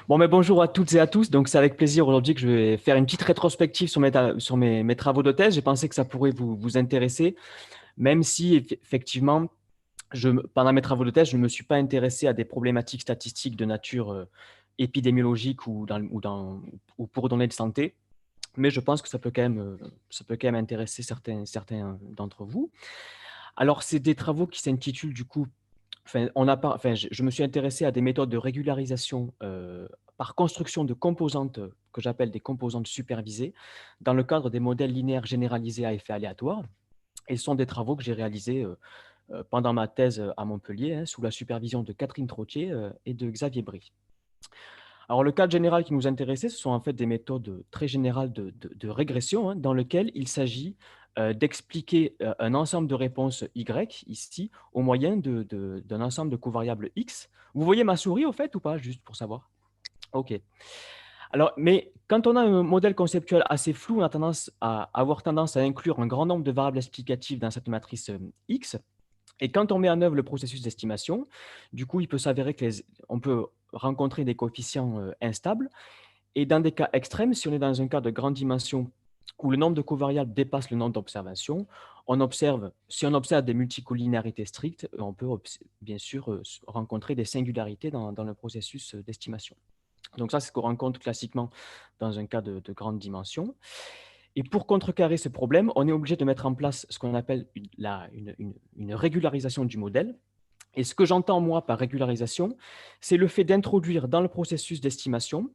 Bon, mais bonjour à toutes et à tous. Donc, c'est avec plaisir aujourd'hui que je vais faire une petite rétrospective sur mes travaux de thèse. J'ai pensé que ça pourrait vous intéresser, même si effectivement, pendant mes travaux de thèse, je ne me suis pas intéressé à des problématiques statistiques de nature épidémiologique ou pour données de santé. Mais je pense que ça peut quand même intéresser certains d'entre vous. Alors, c'est des travaux qui s'intitulent du coup. Enfin, on a pas, enfin, je me suis intéressé à des méthodes de régularisation par construction de composantes que j'appelle des composantes supervisées dans le cadre des modèles linéaires généralisés à effet aléatoire. Et ce sont des travaux que j'ai réalisés pendant ma thèse à Montpellier, sous la supervision de Catherine Trottier et de Xavier Brie. Alors, le cadre général qui nous intéressait, ce sont en fait des méthodes très générales de régression, dans lesquelles il s'agit d'expliquer un ensemble de réponses Y, ici, au moyen d'un ensemble de covariables X. Vous voyez ma souris, au fait, ou pas, juste pour savoir? OK. Alors, mais quand on a un modèle conceptuel assez flou, on a tendance à avoir tendance à inclure un grand nombre de variables explicatives dans cette matrice X. Et quand on met en œuvre le processus d'estimation, du coup, il peut s'avérer qu'on peut rencontrer des coefficients instables. Et dans des cas extrêmes, si on est dans un cas de grande dimension où le nombre de covariables dépasse le nombre d'observations, si on observe des multicollinéarités strictes, on peut bien sûr rencontrer des singularités dans le processus d'estimation. Donc ça, c'est ce qu'on rencontre classiquement dans un cas de grande dimension. Et pour contrecarrer ce problème, on est obligé de mettre en place ce qu'on appelle une régularisation du modèle. Et ce que j'entends, moi, par régularisation, c'est le fait d'introduire dans le processus d'estimation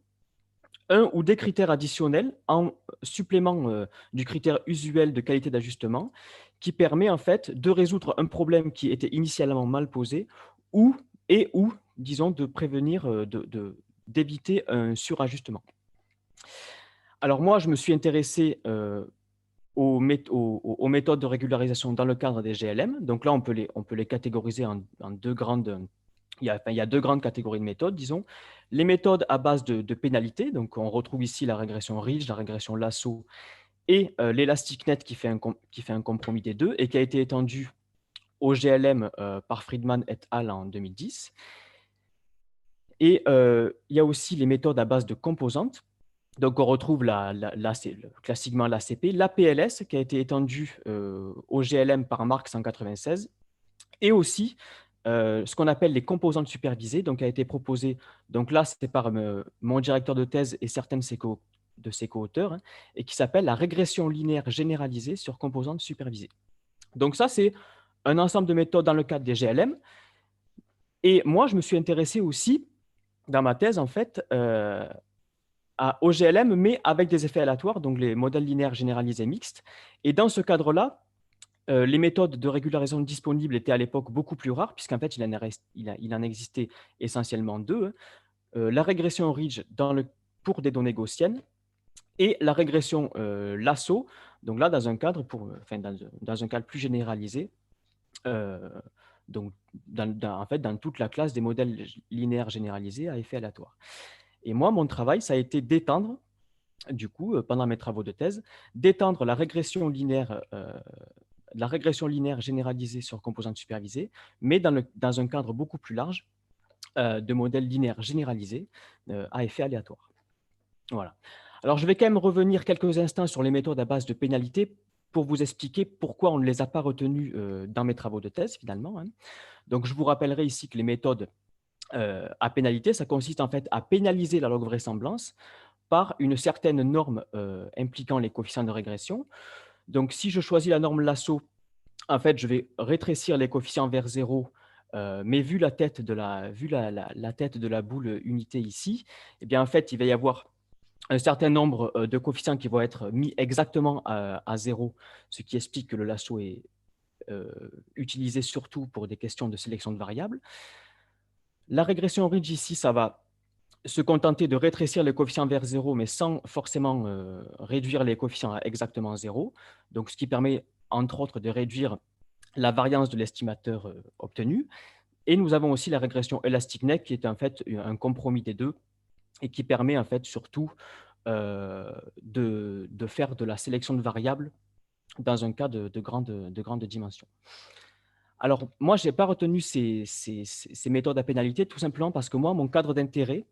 un ou des critères additionnels en supplément du critère usuel de qualité d'ajustement qui permet en fait de résoudre un problème qui était initialement mal posé ou, disons, de prévenir, d'éviter un surajustement. Alors moi, je me suis intéressé aux méthodes de régularisation dans le cadre des GLM. Donc là, on peut les catégoriser en deux grandes. Il y a deux grandes catégories de méthodes, disons. Les méthodes à base de pénalités, donc on retrouve ici la régression Ridge, la régression Lasso et l'élastic-net qui fait un compromis des deux et qui a été étendu au GLM par Friedman et al. En 2010. Et il y a aussi les méthodes à base de composantes. Donc, on retrouve classiquement l'ACP, l'APLS qui a été étendue au GLM par Marx en 96, et aussi ce qu'on appelle les composantes supervisées, donc qui a été proposé, donc là, c'est par mon directeur de thèse et certains de ses co-auteurs, et qui s'appelle la régression linéaire généralisée sur composantes supervisées. Donc ça, c'est un ensemble de méthodes dans le cadre des GLM. Et moi, je me suis intéressé aussi, dans ma thèse, en fait, au GLM, mais avec des effets aléatoires, donc les modèles linéaires généralisés mixtes. Et dans ce cadre-là, les méthodes de régularisation disponibles étaient à l'époque beaucoup plus rares, puisqu'en fait, il en existait essentiellement deux. La régression Ridge pour des données gaussiennes et la régression Lasso, donc là, dans un cadre plus généralisé, euh, donc en fait, dans toute la classe des modèles linéaires généralisés à effet aléatoire. Et moi, mon travail, ça a été d'étendre, du coup, pendant mes travaux de thèse, d'étendre la régression linéaire généralisée sur composantes supervisées, mais dans un cadre beaucoup plus large de modèles linéaires généralisés à effet aléatoire. Voilà. Alors, je vais quand même revenir quelques instants sur les méthodes à base de pénalités pour vous expliquer pourquoi on ne les a pas retenues dans mes travaux de thèse, finalement. Donc, je vous rappellerai ici que les méthodes à pénalité, ça consiste en fait à pénaliser la log vraisemblance par une certaine norme impliquant les coefficients de régression. Donc, si je choisis la norme Lasso, en fait, je vais rétrécir les coefficients vers 0, mais vu la tête de la tête de la boule unité ici, eh bien, en fait, il va y avoir un certain nombre de coefficients qui vont être mis exactement à 0, ce qui explique que le lasso est utilisé surtout pour des questions de sélection de variables. La régression ridge ici, ça va se contenter de rétrécir les coefficients vers 0, mais sans forcément réduire les coefficients à exactement 0. Donc, ce qui permet, entre autres, de réduire la variance de l'estimateur obtenu. Et nous avons aussi la régression élastique-net, qui est en fait un compromis des deux et qui permet en fait surtout de faire de la sélection de variables dans un cas de grande dimension. Alors, moi, je n'ai pas retenu ces méthodes à pénalité, tout simplement parce que moi, mon cadre d'intérêt,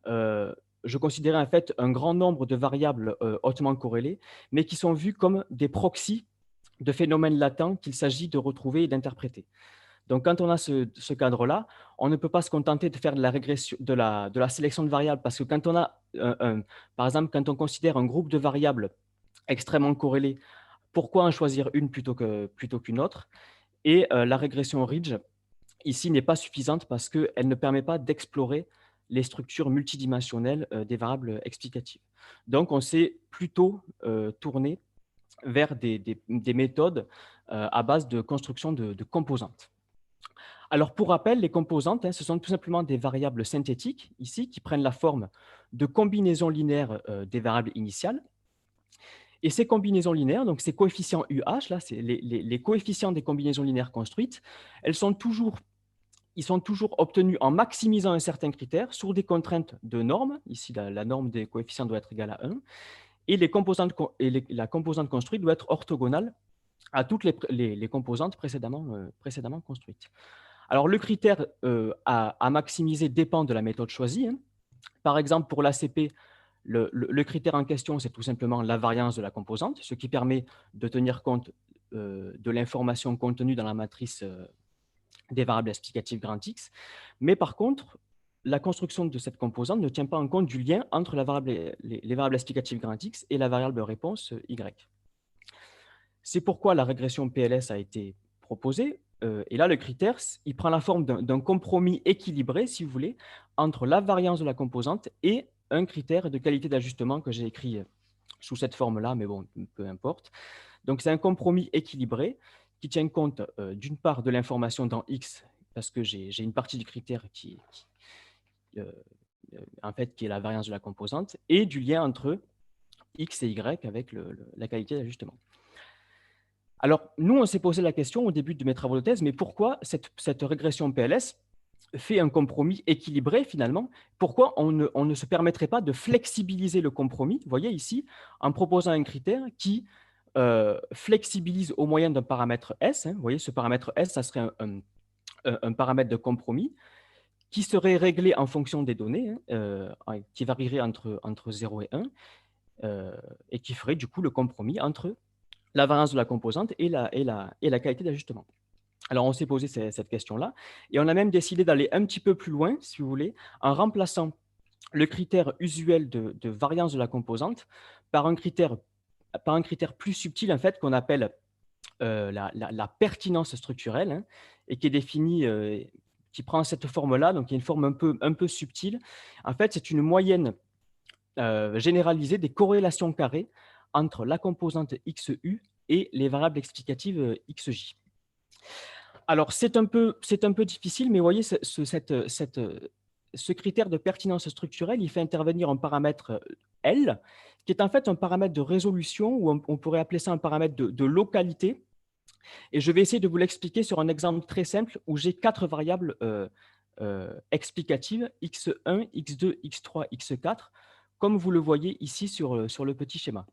je considérais en fait un grand nombre de variables hautement corrélées, mais qui sont vues comme des proxys de phénomènes latents qu'il s'agit de retrouver et d'interpréter. Donc, quand on a ce cadre-là, on ne peut pas se contenter de faire de la régression, de la sélection de variables, parce que quand on a, par exemple, quand on considère un groupe de variables extrêmement corrélées, pourquoi en choisir une plutôt qu'une autre? Et la régression Ridge, ici, n'est pas suffisante parce qu'elle ne permet pas d'explorer les structures multidimensionnelles des variables explicatives. Donc, on s'est plutôt tourné vers des méthodes à base de construction de composantes. Alors, pour rappel, les composantes, ce sont tout simplement des variables synthétiques, ici, qui prennent la forme de combinaisons linéaires des variables initiales. Et ces combinaisons linéaires, donc ces coefficients UH, là, c'est les coefficients des combinaisons linéaires construites, ils sont toujours obtenus en maximisant un certain critère sur des contraintes de normes. Ici, la norme des coefficients doit être égale à 1. Et la composante construite doit être orthogonale à toutes les composantes précédemment construites. Alors, le critère à maximiser dépend de la méthode choisie. Par exemple, pour l'ACP, le critère en question, c'est tout simplement la variance de la composante, ce qui permet de tenir compte de l'information contenue dans la matrice des variables explicatives grand X. Mais par contre, la construction de cette composante ne tient pas en compte du lien entre les variables explicatives grand X et la variable réponse Y. C'est pourquoi la régression PLS a été proposée. Et là, le critère, il prend la forme d'un compromis équilibré, si vous voulez, entre la variance de la composante et un critère de qualité d'ajustement que j'ai écrit sous cette forme-là, mais bon, peu importe. Donc, c'est un compromis équilibré qui tient compte d'une part de l'information dans X, parce que j'ai une partie du critère en fait, qui est la variance de la composante, et du lien entre X et Y avec la qualité d'ajustement. Alors, nous, on s'est posé la question au début de mes travaux de thèse, mais pourquoi cette régression PLS fait un compromis équilibré finalement? Pourquoi on ne se permettrait pas de flexibiliser le compromis, vous voyez ici, en proposant un critère qui flexibilise au moyen d'un paramètre S. Vous voyez, ce paramètre S, ça serait un paramètre de compromis qui serait réglé en fonction des données, qui varierait entre 0 et 1, et qui ferait du coup le compromis entre la variance de la composante et la qualité d'ajustement. Alors, on s'est posé cette question-là, et on a même décidé d'aller un petit peu plus loin, si vous voulez, en remplaçant le critère usuel de variance de la composante par un critère plus subtil, en fait, qu'on appelle la pertinence structurelle, et qui est définie, qui prend cette forme-là, donc il y a une forme un peu subtile. En fait, c'est une moyenne généralisée des corrélations carrées entre la composante XU et les variables explicatives XJ. Alors, c'est un peu difficile, mais vous voyez, ce critère de pertinence structurelle, il fait intervenir un paramètre L, qui est en fait un paramètre de résolution, ou on pourrait appeler ça un paramètre de localité. Et je vais essayer de vous l'expliquer sur un exemple très simple où j'ai 4 variables explicatives, x1, x2, x3, x4, comme vous le voyez ici sur le petit schéma.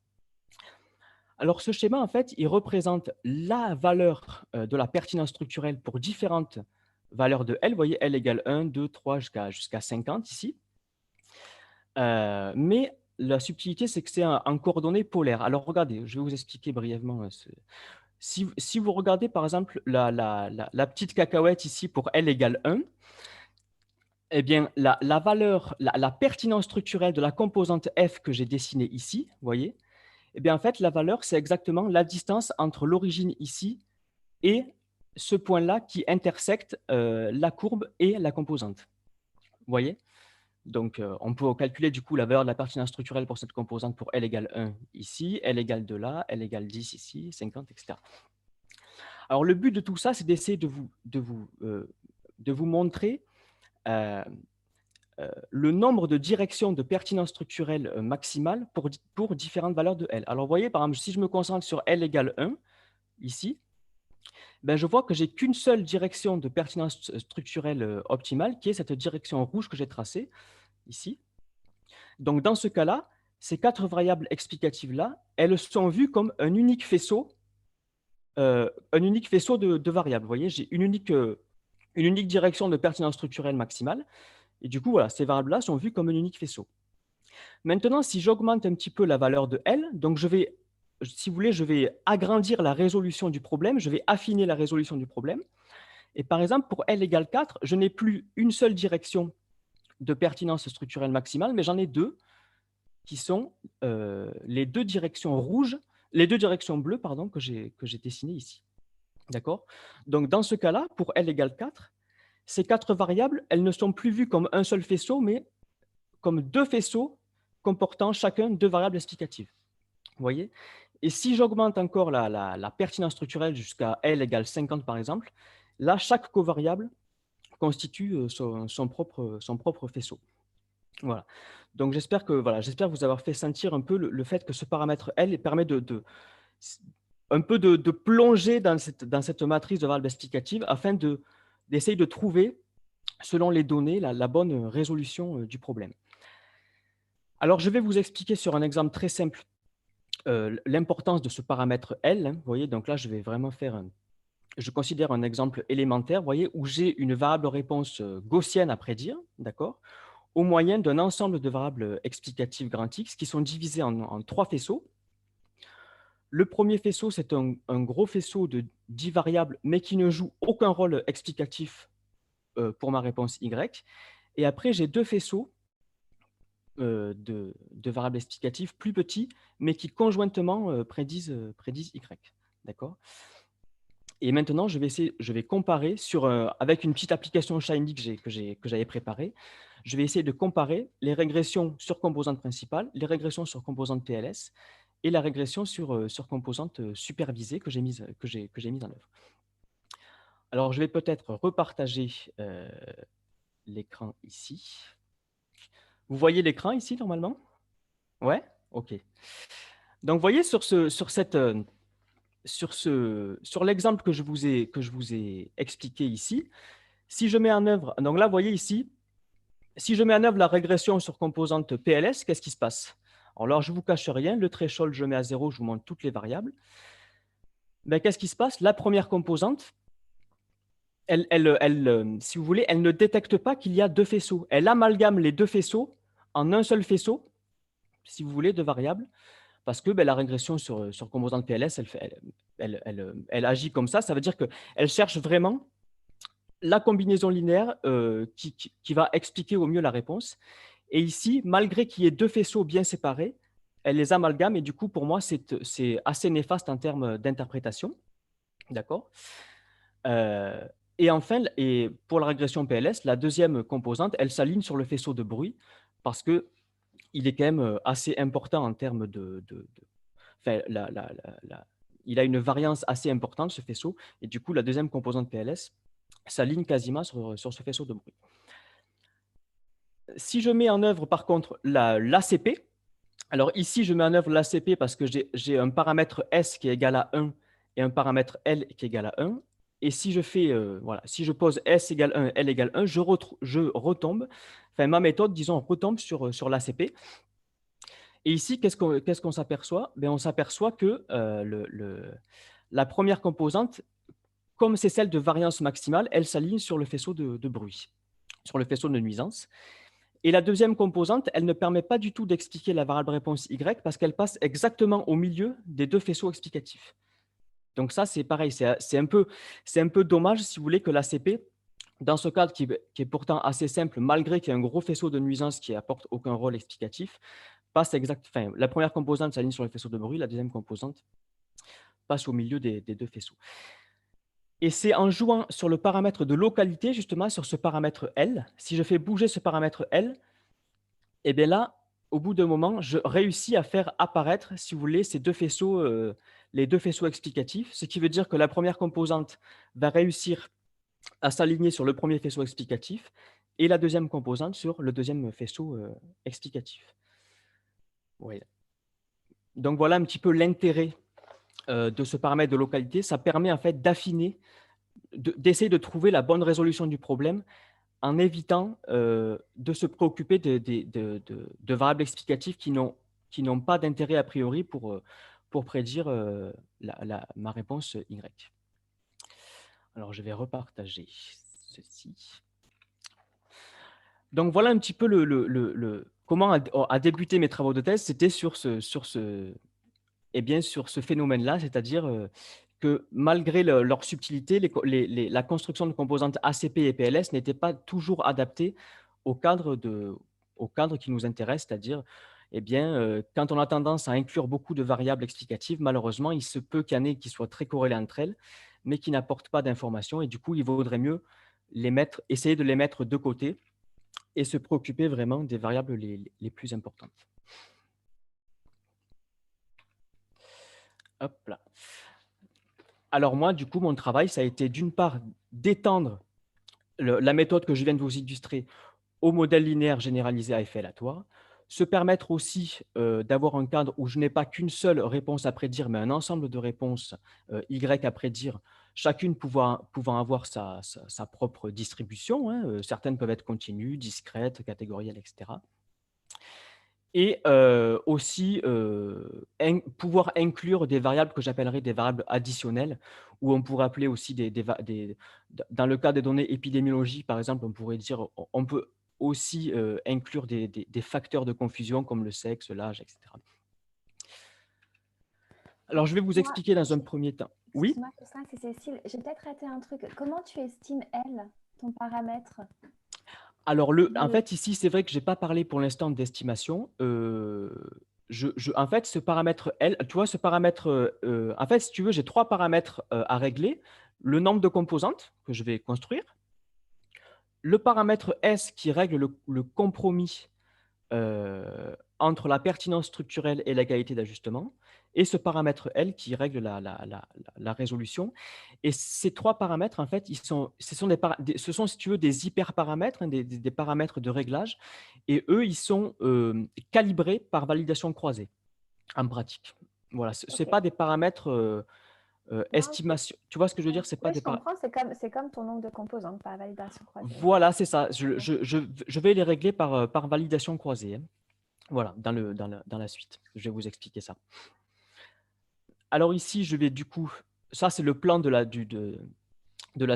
Alors, ce schéma, en fait, il représente la valeur de la pertinence structurelle pour différentes valeurs de L. Vous voyez, L égale 1, 2, 3 jusqu'à 50 ici. Mais la subtilité, c'est que c'est en coordonnées polaires. Alors, regardez, je vais vous expliquer brièvement. Si vous regardez, par exemple, la petite cacahuète ici pour L égale 1, eh bien, la valeur, la pertinence structurelle de la composante F que j'ai dessinée ici, vous voyez, eh bien, en fait, la valeur, c'est exactement la distance entre l'origine ici et ce point-là qui intersecte la courbe et la composante. Vous voyez? Donc, on peut calculer du coup la valeur de la pertinence structurelle pour cette composante pour L égale 1 ici, L égale 2 là, L égale 10 ici, 50, etc. Alors, le but de tout ça, c'est d'essayer de vous montrer le nombre de directions de pertinence structurelle maximale pour différentes valeurs de L. Alors, vous voyez, par exemple, si je me concentre sur L égale 1, ici, ben, je vois que j'ai qu'une seule direction de pertinence structurelle optimale, qui est cette direction rouge que j'ai tracée, ici. Donc, dans ce cas-là, ces 4 variables explicatives-là, elles sont vues comme un unique faisceau de variables. Vous voyez, j'ai une unique direction de pertinence structurelle maximale, Et du coup, voilà, ces variables-là sont vues comme un unique faisceau. Maintenant, si j'augmente un petit peu la valeur de L, donc si vous voulez, je vais agrandir la résolution du problème, je vais affiner la résolution du problème. Et par exemple, pour L égale 4, je n'ai plus une seule direction de pertinence structurelle maximale, mais j'en ai deux, qui sont les deux directions bleues pardon, que j'ai dessinées ici. D'accord? Donc, dans ce cas-là, pour L égale 4, ces quatre variables, elles ne sont plus vues comme un seul faisceau, mais comme deux faisceaux comportant chacun deux variables explicatives. Vous voyez? Et si j'augmente encore la pertinence structurelle jusqu'à L égale 50, par exemple, là, chaque covariable constitue son propre faisceau. Voilà. Donc, j'espère vous avoir fait sentir un peu le fait que ce paramètre L permet un peu de plonger dans cette matrice de variables explicatives afin d'essayer de trouver, selon les données, la bonne résolution du problème. Alors, je vais vous expliquer sur un exemple très simple l'importance de ce paramètre L. Vous voyez, donc là, je vais vraiment je considère un exemple élémentaire, vous voyez, où j'ai une variable réponse gaussienne à prédire, d'accord, au moyen d'un ensemble de variables explicatives grand X qui sont divisées en trois faisceaux. Le premier faisceau, c'est un gros faisceau de 10 variables, mais qui ne joue aucun rôle explicatif pour ma réponse Y. Et après, j'ai deux faisceaux de variables explicatives plus petits, mais qui conjointement prédisent Y. D'accord? Et maintenant, je vais comparer avec une petite application Shiny que j'avais préparée. Je vais essayer de comparer les régressions sur composante principale, les régressions sur composante PLS et la régression sur composante supervisée que j'ai mise en œuvre. Alors, je vais peut-être repartager l'écran ici. Vous voyez l'écran ici, normalement? Ouais? OK. Donc, vous voyez, sur l'exemple que je vous ai expliqué ici, si je mets en œuvre, donc là, vous voyez ici, si je mets en œuvre la régression sur composante PLS, qu'est-ce qui se passe? Alors, je ne vous cache rien, le threshold, je mets à 0, je vous montre toutes les variables. Mais qu'est-ce qui se passe? La première composante, si vous voulez, elle ne détecte pas qu'il y a deux faisceaux. Elle amalgame les deux faisceaux en un seul faisceau, si vous voulez, de variables, parce que la régression sur composante PLS, elle agit comme ça. Ça veut dire qu'elle cherche vraiment la combinaison linéaire qui va expliquer au mieux la réponse. Et ici, malgré qu'il y ait deux faisceaux bien séparés, elle les amalgame et du coup, pour moi, c'est assez néfaste en termes d'interprétation. D'accord? Et enfin, pour la régression PLS, la deuxième composante, elle s'aligne sur le faisceau de bruit parce qu'il est quand même assez important en termes enfin, il a une variance assez importante, ce faisceau, et du coup, la deuxième composante PLS s'aligne quasiment sur ce faisceau de bruit. Si je mets en œuvre, par contre, l'ACP, alors ici, je mets en œuvre l'ACP parce que j'ai un paramètre S qui est égal à 1 et un paramètre L qui est égal à 1. Et si je pose S égale 1, L égale 1, je retombe, enfin ma méthode, disons, retombe sur l'ACP. Et ici, qu'est-ce qu'on s'aperçoit? On s'aperçoit que la première composante, comme c'est celle de variance maximale, elle s'aligne sur le faisceau de bruit, sur le faisceau de nuisance. Et la deuxième composante, elle ne permet pas du tout d'expliquer la variable réponse Y parce qu'elle passe exactement au milieu des deux faisceaux explicatifs. Donc ça, c'est pareil, c'est un peu dommage, si vous voulez, que l'ACP, dans ce cadre qui est pourtant assez simple, malgré qu'il y ait un gros faisceau de nuisance qui apporte aucun rôle explicatif, la première composante s'aligne sur le faisceau de bruit, la deuxième composante passe au milieu des deux faisceaux. Et c'est en jouant sur le paramètre de localité, justement, sur ce paramètre L, si je fais bouger ce paramètre L, et bien là, au bout d'un moment, je réussis à faire apparaître, si vous voulez, les deux faisceaux explicatifs, ce qui veut dire que la première composante va réussir à s'aligner sur le premier faisceau explicatif et la deuxième composante sur le deuxième faisceau explicatif. Ouais. Donc voilà un petit peu l'intérêt de ce paramètre de localité. Ça permet en fait d'affiner, d'essayer de trouver la bonne résolution du problème en évitant de se préoccuper de variables explicatives qui n'ont pas d'intérêt a priori pour prédire ma réponse Y. Alors, je vais repartager ceci. Donc voilà un petit peu comment a débuté mes travaux de thèse. C'était eh bien, sur ce phénomène-là, c'est-à-dire que malgré leur subtilité, la construction de composantes ACP et PLS n'était pas toujours adaptée au cadre, au cadre qui nous intéresse, c'est-à-dire eh bien, quand on a tendance à inclure beaucoup de variables explicatives, malheureusement, il se peut qu'il y en ait qui soient très corrélées entre elles, mais qui n'apportent pas d'informations. Et du coup, il vaudrait mieux essayer de les mettre de côté et se préoccuper vraiment des variables les plus importantes. Hop là. Alors moi, du coup, mon travail, ça a été d'une part d'étendre la méthode que je viens de vous illustrer au modèle linéaire généralisé à effet aléatoire, se permettre aussi d'avoir un cadre où je n'ai pas qu'une seule réponse à prédire, mais un ensemble de réponses Y à prédire, chacune pouvant avoir sa propre distribution. Hein. Certaines peuvent être continues, discrètes, catégorielles, etc. Et aussi pouvoir inclure des variables que j'appellerais des variables additionnelles, ou on pourrait appeler aussi dans le cas des données épidémiologiques, par exemple, on pourrait dire, on peut aussi inclure des facteurs de confusion comme le sexe, l'âge, etc. Alors, je vais vous Moi, expliquer dans un premier temps. Oui? excuse-moi, Toussaint, c'est Cécile. J'ai peut-être raté un truc. Comment tu estimes L, ton paramètre? Alors, en fait, ici, c'est vrai que je n'ai pas parlé pour l'instant d'estimation. En fait, ce paramètre L, tu vois, ce paramètre, en fait, si tu veux, j'ai trois paramètres à régler. Le nombre de composantes que je vais construire, le paramètre S qui règle le compromis entre la pertinence structurelle et la qualité d'ajustement, et ce paramètre L qui règle la résolution. Et ces trois paramètres, en fait, ce sont, si tu veux, des hyperparamètres, hein, des paramètres de réglage, et eux, ils sont calibrés par validation croisée, en pratique. Voilà, ce n'est Ok. pas des paramètres Ah, ok. estimation. Tu vois ce que je veux dire? C'est pas Oui, des je comprends. C'est comme ton nombre de composantes par validation croisée. Voilà, c'est ça. Ok. Je vais les régler par validation croisée. Hein. Voilà, dans la suite. Je vais vous expliquer ça. Alors ici, je vais du coup, ça c'est le plan de la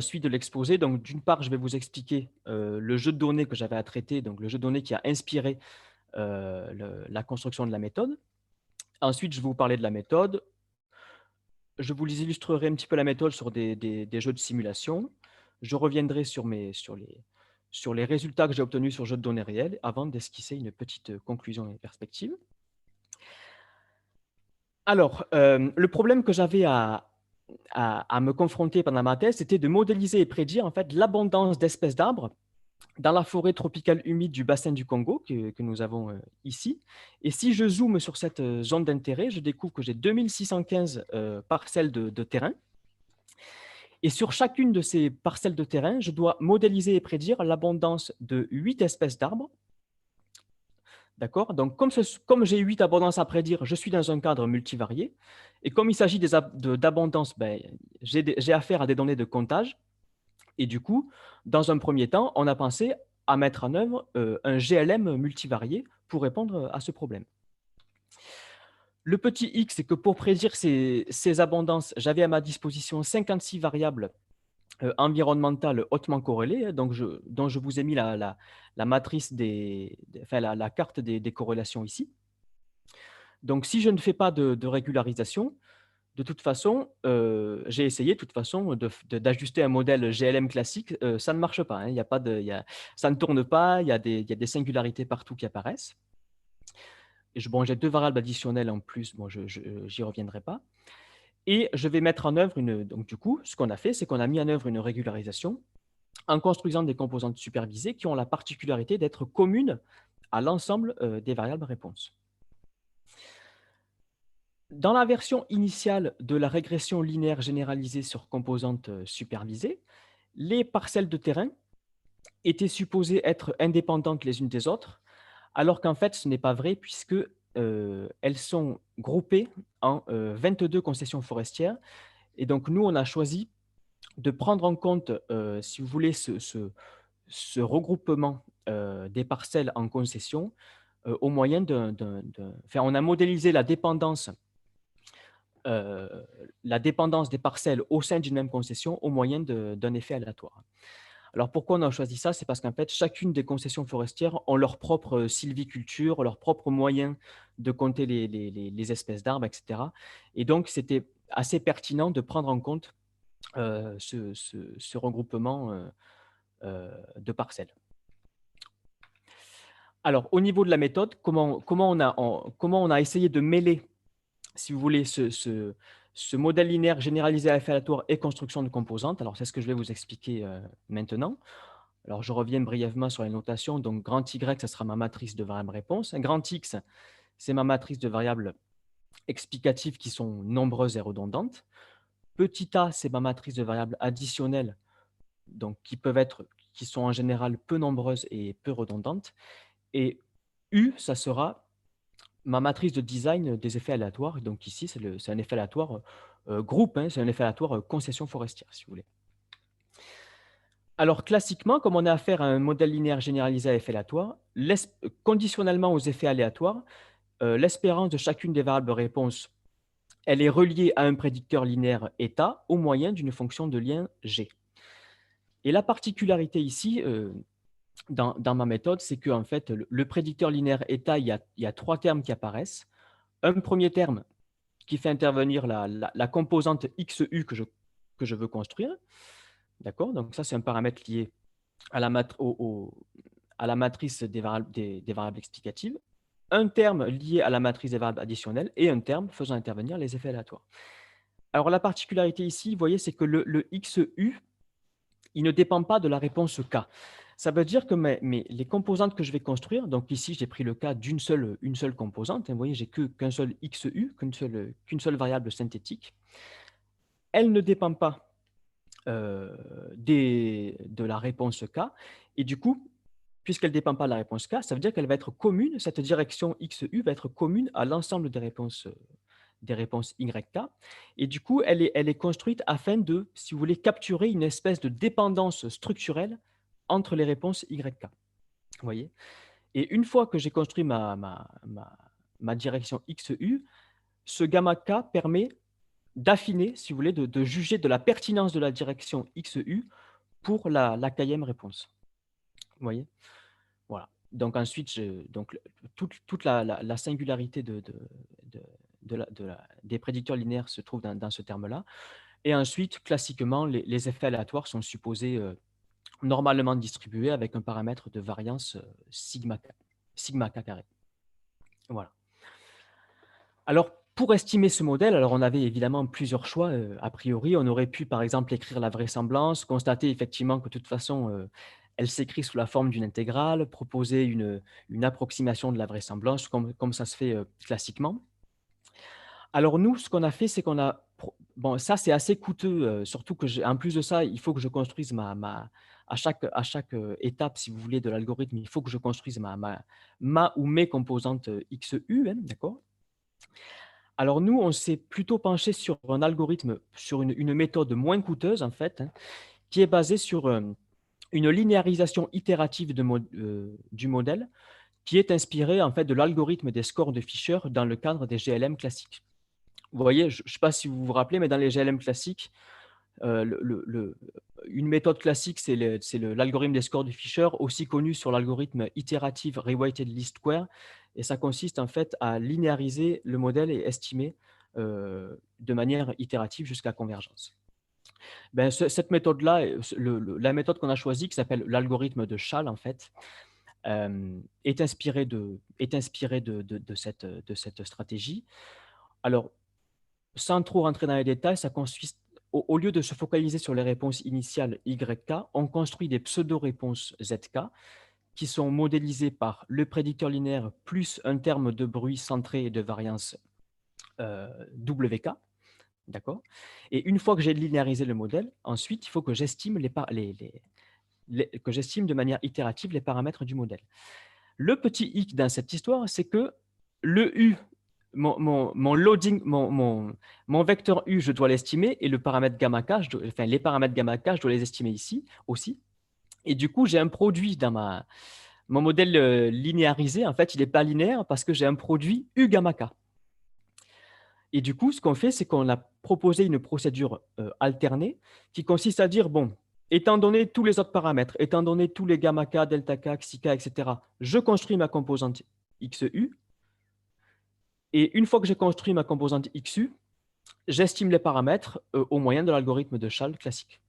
suite de l'exposé. Donc d'une part, je vais vous expliquer le jeu de données que j'avais à traiter, donc le jeu de données qui a inspiré la construction de la méthode. Ensuite, je vais vous parler de la méthode. Je vous illustrerai un petit peu la méthode sur des jeux de simulation. Je reviendrai sur les résultats que j'ai obtenus sur jeux de données réels avant d'esquisser une petite conclusion et perspective. Alors, le problème que j'avais à me confronter pendant ma thèse, c'était de modéliser et prédire en fait l'abondance d'espèces d'arbres dans la forêt tropicale humide du bassin du Congo que nous avons ici. Et si je zoome sur cette zone d'intérêt, je découvre que j'ai 2615 parcelles de terrain. Et sur chacune de ces parcelles de terrain, je dois modéliser et prédire l'abondance de 8 espèces d'arbres. D'accord. Donc, comme j'ai 8 abondances à prédire, je suis dans un cadre multivarié. Et comme il s'agit d'abondance, ben, j'ai affaire à des données de comptage. Et du coup, dans un premier temps, on a pensé à mettre en œuvre un GLM multivarié pour répondre à ce problème. Le petit x, c'est que pour prédire ces abondances, j'avais à ma disposition 56 variables environnementales hautement corrélées, hein, dont je vous ai mis la matrice enfin, la carte des corrélations ici. Donc, si je ne fais pas de régularisation, de toute façon, j'ai essayé de toute façon d'ajuster un modèle GLM classique, ça ne marche pas. Hein, y a pas ça ne tourne pas, il y a des singularités partout qui apparaissent. Et bon, j'ai deux variables additionnelles en plus, bon, j'y reviendrai pas. Et je vais mettre en œuvre donc du coup, ce qu'on a fait, c'est qu'on a mis en œuvre une régularisation en construisant des composantes supervisées qui ont la particularité d'être communes à l'ensemble des variables réponses. Dans la version initiale de la régression linéaire généralisée sur composantes supervisées, les parcelles de terrain étaient supposées être indépendantes les unes des autres, alors qu'en fait, ce n'est pas vrai puisque elles sont groupées en 22 concessions forestières. Et donc, nous, on a choisi de prendre en compte, si vous voulez, ce regroupement des parcelles en concessions au moyen enfin, on a modélisé la dépendance des parcelles au sein d'une même concession au moyen d'un effet aléatoire. Alors, pourquoi on a choisi ça? C'est parce qu'en fait, chacune des concessions forestières ont leur propre sylviculture, leur propre moyen de compter les espèces d'arbres, etc. Et donc, c'était assez pertinent de prendre en compte ce regroupement de parcelles. Alors, au niveau de la méthode, comment on a essayé de mêler, si vous voulez, ce modèle linéaire généralisé à effet aléatoire et construction de composantes? Alors, c'est ce que je vais vous expliquer maintenant. Alors, je reviens brièvement sur les notations. Donc, grand Y, ça sera ma matrice de variables réponses. Grand X, c'est ma matrice de variables explicatives qui sont nombreuses et redondantes. Petit a, c'est ma matrice de variables additionnelles, donc qui sont en général peu nombreuses et peu redondantes. Et U, ça sera ma matrice de design des effets aléatoires. Donc ici, c'est un effet aléatoire groupe, hein, c'est un effet aléatoire concession forestière, si vous voulez. Alors classiquement, comme on a affaire à un modèle linéaire généralisé à effet aléatoire, conditionnellement aux effets aléatoires, l'espérance de chacune des variables réponses, elle est reliée à un prédicteur linéaire état au moyen d'une fonction de lien G. Et la particularité ici, dans ma méthode, c'est que en fait, le prédicteur linéaire état, il y a trois termes qui apparaissent. Un premier terme qui fait intervenir la composante XU que je veux construire. D'accord? Donc ça, c'est un paramètre lié à à la matrice des variables explicatives. Un terme lié à la matrice des variables additionnelles et un terme faisant intervenir les effets aléatoires. Alors la particularité ici, vous voyez, c'est que le XU, il ne dépend pas de la réponse K. Ça veut dire que les composantes que je vais construire, donc ici j'ai pris le cas une seule composante, hein, vous voyez, j'ai qu'un seul XU, qu'une seule variable synthétique, elle ne dépend pas de la réponse K, et du coup, puisqu'elle ne dépend pas de la réponse K, ça veut dire qu'elle va être commune, cette direction XU va être commune à l'ensemble des réponses YK. Et du coup, elle est construite afin de, si vous voulez, capturer une espèce de dépendance structurelle entre les réponses YK. Vous voyez? Et une fois que j'ai construit ma direction XU, ce gamma K permet d'affiner, si vous voulez, de juger de la pertinence de la direction XU pour la Kème réponse. Vous voyez? Voilà. Donc ensuite, toute la singularité des prédicteurs linéaires se trouve dans ce terme-là. Et ensuite, classiquement, les effets aléatoires sont supposés normalement distribués avec un paramètre de variance sigma k carré. Voilà. Alors, pour estimer ce modèle, alors on avait évidemment plusieurs choix a priori. On aurait pu, par exemple, écrire la vraisemblance, constater effectivement que de toute façon, elle s'écrit sous la forme d'une intégrale, proposer une approximation de la vraisemblance, comme ça se fait classiquement. Alors nous, ce qu'on a fait, c'est qu'on a... Bon, ça, c'est assez coûteux, surtout que, en plus de ça, il faut que je construise à chaque étape, si vous voulez, de l'algorithme, il faut que je construise ma ou mes composantes XU, hein, d'accord? Alors nous, on s'est plutôt penché sur un algorithme, sur une méthode moins coûteuse, en fait, hein, qui est basée sur une linéarisation itérative du modèle, qui est inspirée en fait, de l'algorithme des scores de Fisher dans le cadre des GLM classiques. Vous voyez, je ne sais pas si vous vous rappelez, mais dans les GLM classiques, une méthode classique, c'est l'algorithme des scores de Fisher, aussi connu sur l'algorithme Iterative Reweighted Least Square, et ça consiste en fait à linéariser le modèle et estimer de manière itérative jusqu'à convergence. Ben, cette méthode-là, la méthode qu'on a choisie, qui s'appelle l'algorithme de Schall, en fait, est inspirée de cette stratégie. Alors, sans trop rentrer dans les détails, ça consiste, au lieu de se focaliser sur les réponses initiales YK, on construit des pseudo-réponses ZK qui sont modélisées par le prédicteur linéaire plus un terme de bruit centré et de variance WK. D'accord? Et une fois que j'ai linéarisé le modèle, ensuite, il faut que j'estime de manière itérative les paramètres du modèle. Le petit hic dans cette histoire, c'est que le U, mon loading, mon vecteur U, je dois l'estimer, et le paramètre gamma K, les paramètres gamma K, je dois les estimer ici aussi. Et du coup, j'ai un produit dans mon modèle linéarisé. En fait, il n'est pas linéaire parce que j'ai un produit U gamma K. Et du coup, ce qu'on fait, c'est qu'on a proposé une procédure alternée qui consiste à dire, bon, étant donné tous les autres paramètres, étant donné tous les gamma k, delta k, xi k, etc., je construis ma composante XU. Et une fois que j'ai construit ma composante XU, j'estime les paramètres au moyen de l'algorithme de Shal classique.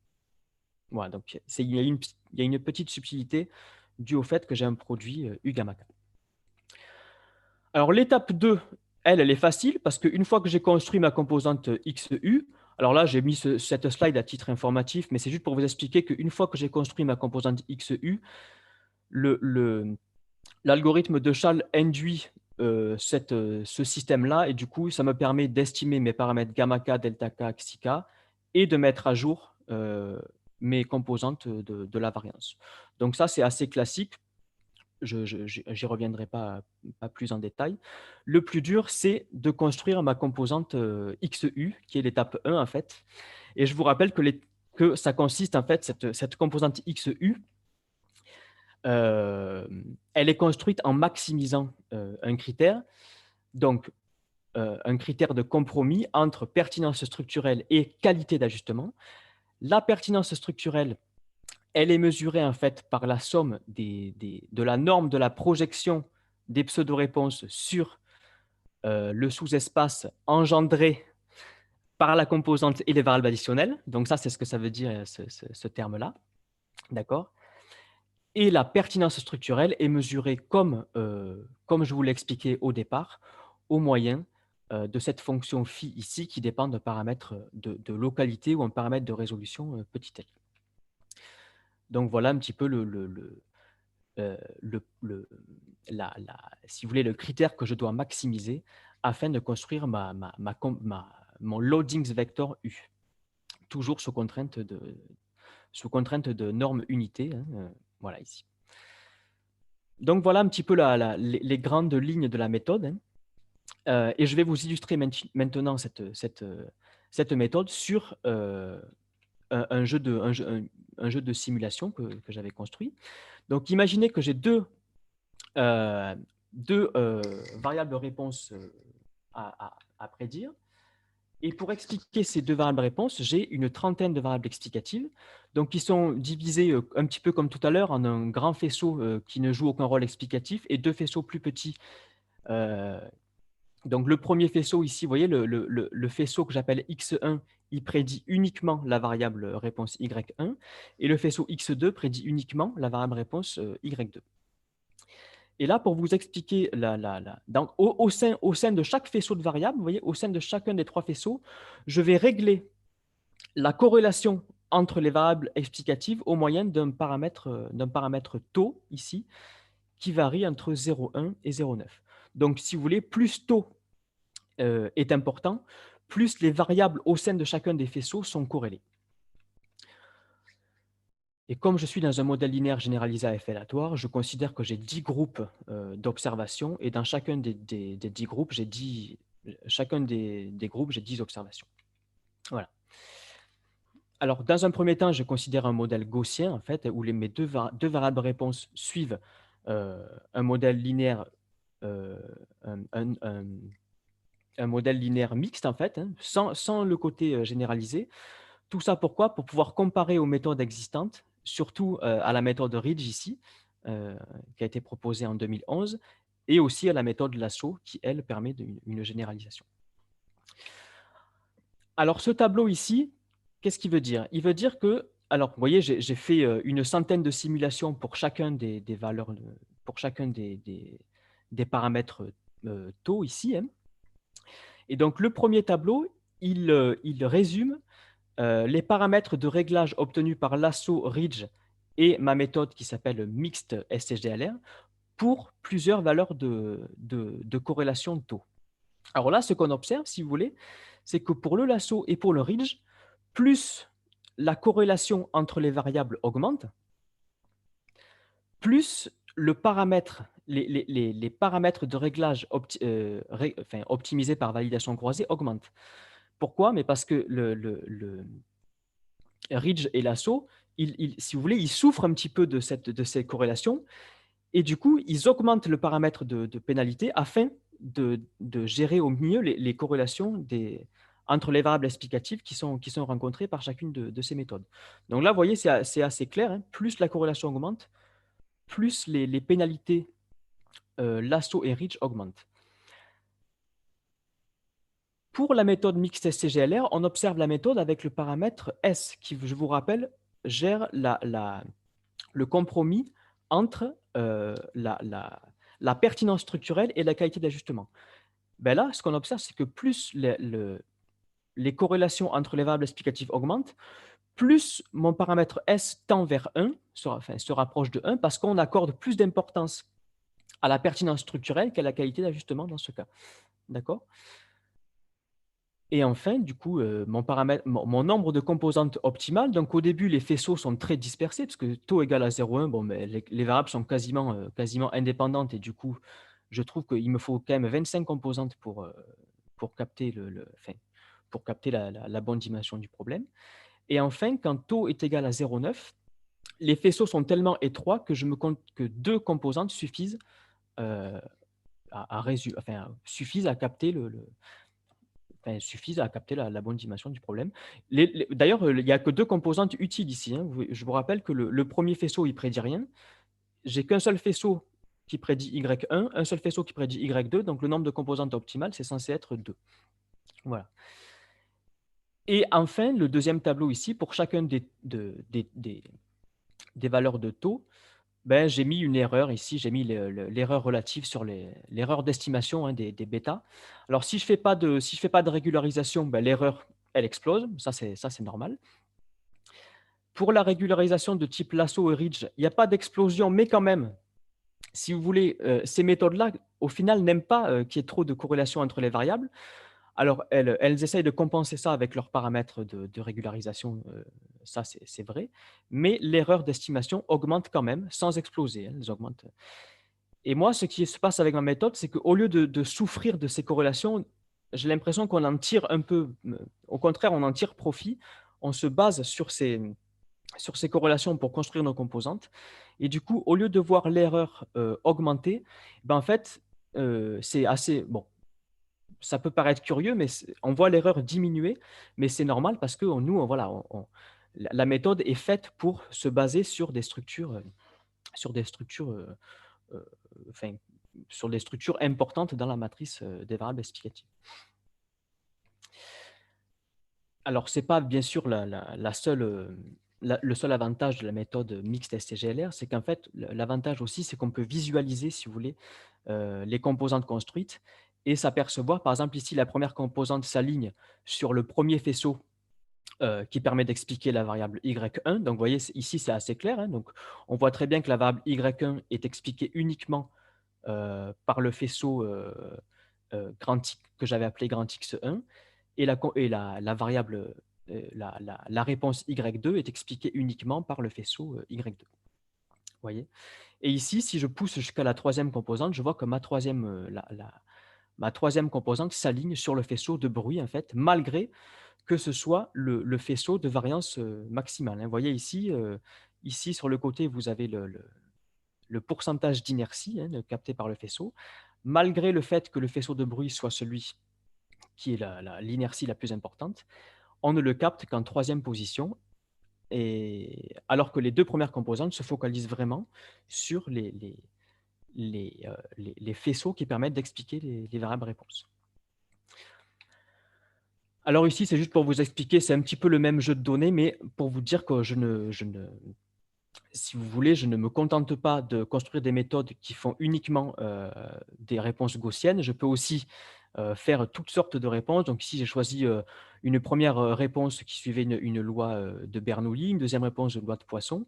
Voilà, donc il y a une petite subtilité due au fait que j'ai un produit U gamma k. Alors l'étape 2, elle est facile parce qu'une fois que j'ai construit ma composante XU, alors là j'ai mis cette slide à titre informatif, mais c'est juste pour vous expliquer qu'une fois que j'ai construit ma composante XU, l'algorithme de Shal induit ce système-là, et du coup, ça me permet d'estimer mes paramètres gamma k, delta k, xi k, et de mettre à jour mes composantes de la variance. Donc ça, c'est assez classique. Je n'y reviendrai pas plus en détail. Le plus dur, c'est de construire ma composante XU, qui est l'étape 1 en fait. Et je vous rappelle que ça consiste en fait, cette composante XU, elle est construite en maximisant un critère, donc un critère de compromis entre pertinence structurelle et qualité d'ajustement. La pertinence structurelle, elle est mesurée en fait par la somme de la norme de la projection des pseudo-réponses sur le sous-espace engendré par la composante et les variables additionnelles. Donc ça, c'est ce que ça veut dire, ce terme-là. D'accord? Et la pertinence structurelle est mesurée comme je vous l'ai expliqué au départ, au moyen de cette fonction phi ici qui dépend d'un paramètre de localité ou un paramètre de résolution petit l. Donc voilà un petit peu si vous voulez, le critère que je dois maximiser afin de construire mon loadings vector U, toujours sous contrainte de norme unité, hein, voilà ici. Donc voilà un petit peu les grandes lignes de la méthode, hein. Et je vais vous illustrer maintenant cette méthode sur un jeu de simulation que j'avais construit. Donc imaginez que j'ai deux variables de réponse à prédire. Et pour expliquer ces deux variables réponses, j'ai une trentaine de variables explicatives, donc qui sont divisées un petit peu comme tout à l'heure en un grand faisceau qui ne joue aucun rôle explicatif et deux faisceaux plus petits. Donc le premier faisceau ici, vous voyez, le faisceau que j'appelle X1, il prédit uniquement la variable réponse Y1, et le faisceau X2 prédit uniquement la variable réponse Y2. Et là, pour vous expliquer, donc, au sein de chaque faisceau de variables, vous voyez, au sein de chacun des trois faisceaux, je vais régler la corrélation entre les variables explicatives au moyen d'un paramètre taux, ici, qui varie entre 0,1 et 0,9. Donc, si vous voulez, plus taux est important, plus les variables au sein de chacun des faisceaux sont corrélées. Et comme je suis dans un modèle linéaire généralisé à effet aléatoire, je considère que j'ai 10 groupes d'observations, et dans chacun des 10 groupes, chacun des groupes, j'ai 10 observations. Voilà. Alors, dans un premier temps, je considère un modèle gaussien, en fait, où mes deux variables réponses suivent un modèle linéaire, un modèle linéaire mixte, en fait, hein, sans le côté généralisé. Tout ça pourquoi? Pour pouvoir comparer aux méthodes existantes, surtout à la méthode Ridge ici, qui a été proposée en 2011, et aussi à la méthode Lasso, qui, elle, permet une généralisation. Alors, ce tableau ici, qu'est-ce qu'il veut dire? Il veut dire que, alors, vous voyez, j'ai fait une centaine de simulations pour chacun des valeurs, pour chacun des paramètres taux ici, hein. Et donc, le premier tableau, il résume les paramètres de réglage obtenus par Lasso, Ridge et ma méthode qui s'appelle Mixed SCGLR pour plusieurs valeurs de corrélation de taux. Alors là, ce qu'on observe, si vous voulez, c'est que pour le Lasso et pour le Ridge, plus la corrélation entre les variables augmente, plus le paramètre, les paramètres de réglage optimisés par validation croisée augmentent. Pourquoi? Mais parce que le Ridge et Lasso, si vous voulez, ils souffrent un petit peu de ces corrélations, et du coup, ils augmentent le paramètre de pénalité afin de gérer au mieux les corrélations entre les variables explicatives qui sont rencontrées par chacune de ces méthodes. Donc là, vous voyez, c'est assez clair, hein. Plus la corrélation augmente, plus les pénalités lasso et Ridge augmentent. Pour la méthode mixte SCGLR, on observe la méthode avec le paramètre S, qui, je vous rappelle, gère le compromis entre la pertinence structurelle et la qualité d'ajustement. Ben là, ce qu'on observe, c'est que plus les corrélations entre les variables explicatives augmentent, plus mon paramètre S tend vers 1, se rapproche de 1, parce qu'on accorde plus d'importance à la pertinence structurelle qu'à la qualité d'ajustement dans ce cas. D'accord? Et enfin, du coup, mon nombre de composantes optimales, donc au début, les faisceaux sont très dispersés, parce que taux égale à 0,1, bon, mais les variables sont quasiment indépendantes, et du coup, je trouve qu'il me faut quand même 25 composantes pour capter, pour capter la bonne dimension du problème. Et enfin, quand taux est égal à 0,9, les faisceaux sont tellement étroits que je me compte que 2 composantes suffisent suffisent à capter suffisent à capter la bonne dimension du problème. D'ailleurs, il n'y a que 2 composantes utiles ici, hein. Je vous rappelle que le premier faisceau, il prédit rien. J'ai qu'un seul faisceau qui prédit Y1, un seul faisceau qui prédit Y2, donc le nombre de composantes optimales, c'est censé être 2. Voilà. Et enfin, le deuxième tableau ici, pour chacun des valeurs de taux, ben, j'ai mis une erreur ici, j'ai mis l'erreur relative sur l'erreur d'estimation, hein, des bêtas. Alors, si je fais pas de régularisation, ben, l'erreur, elle explose. Ça, c'est normal. Pour la régularisation de type lasso et ridge, il n'y a pas d'explosion, mais quand même, si vous voulez, ces méthodes-là, au final, n'aiment pas qu'il y ait trop de corrélation entre les variables. Alors, elles essayent de compenser ça avec leurs paramètres de régularisation, ça c'est vrai, mais l'erreur d'estimation augmente quand même, sans exploser, hein, elles augmentent. Et moi, ce qui se passe avec ma méthode, c'est qu'au lieu de souffrir de ces corrélations, j'ai l'impression qu'on en tire un peu, au contraire, on en tire profit, on se base sur ces corrélations pour construire nos composantes, et du coup, au lieu de voir l'erreur augmenter, ben en fait, c'est assez, bon, ça peut paraître curieux, mais on voit l'erreur diminuer, mais c'est normal parce que nous, voilà, la méthode est faite pour se baser sur des structures, euh, enfin, sur des structures importantes dans la matrice des variables explicatives. Alors, ce n'est pas bien sûr le seul avantage de la méthode mixte STGLR, c'est qu'en fait, l'avantage aussi, c'est qu'on peut visualiser, si vous voulez, les composantes construites et s'apercevoir, par exemple, ici, la première composante s'aligne sur le premier faisceau qui permet d'expliquer la variable Y1. Donc, vous voyez, ici, c'est assez clair, hein. Donc, on voit très bien que la variable Y1 est expliquée uniquement par le faisceau grand X, que j'avais appelé grand X1, et la variable, la réponse Y2 est expliquée uniquement par le faisceau Y2. Voyez. Et ici, si je pousse jusqu'à la troisième composante, je vois que ma troisième composante s'aligne sur le faisceau de bruit, en fait, malgré que ce soit le faisceau de variance maximale, hein. Vous voyez ici, ici, sur le côté, vous avez le pourcentage d'inertie, hein, capté par le faisceau, malgré le fait que le faisceau de bruit soit celui qui est l'inertie la plus importante, on ne le capte qu'en troisième position, et alors que les 2 premières composantes se focalisent vraiment sur les faisceaux qui permettent d'expliquer les variables réponses. Alors ici, c'est juste pour vous expliquer, c'est un petit peu le même jeu de données, mais pour vous dire que si vous voulez, je ne me contente pas de construire des méthodes qui font uniquement des réponses gaussiennes. Je peux aussi faire toutes sortes de réponses. Donc ici, j'ai choisi une première réponse qui suivait une loi de Bernoulli, une deuxième réponse de loi de Poisson.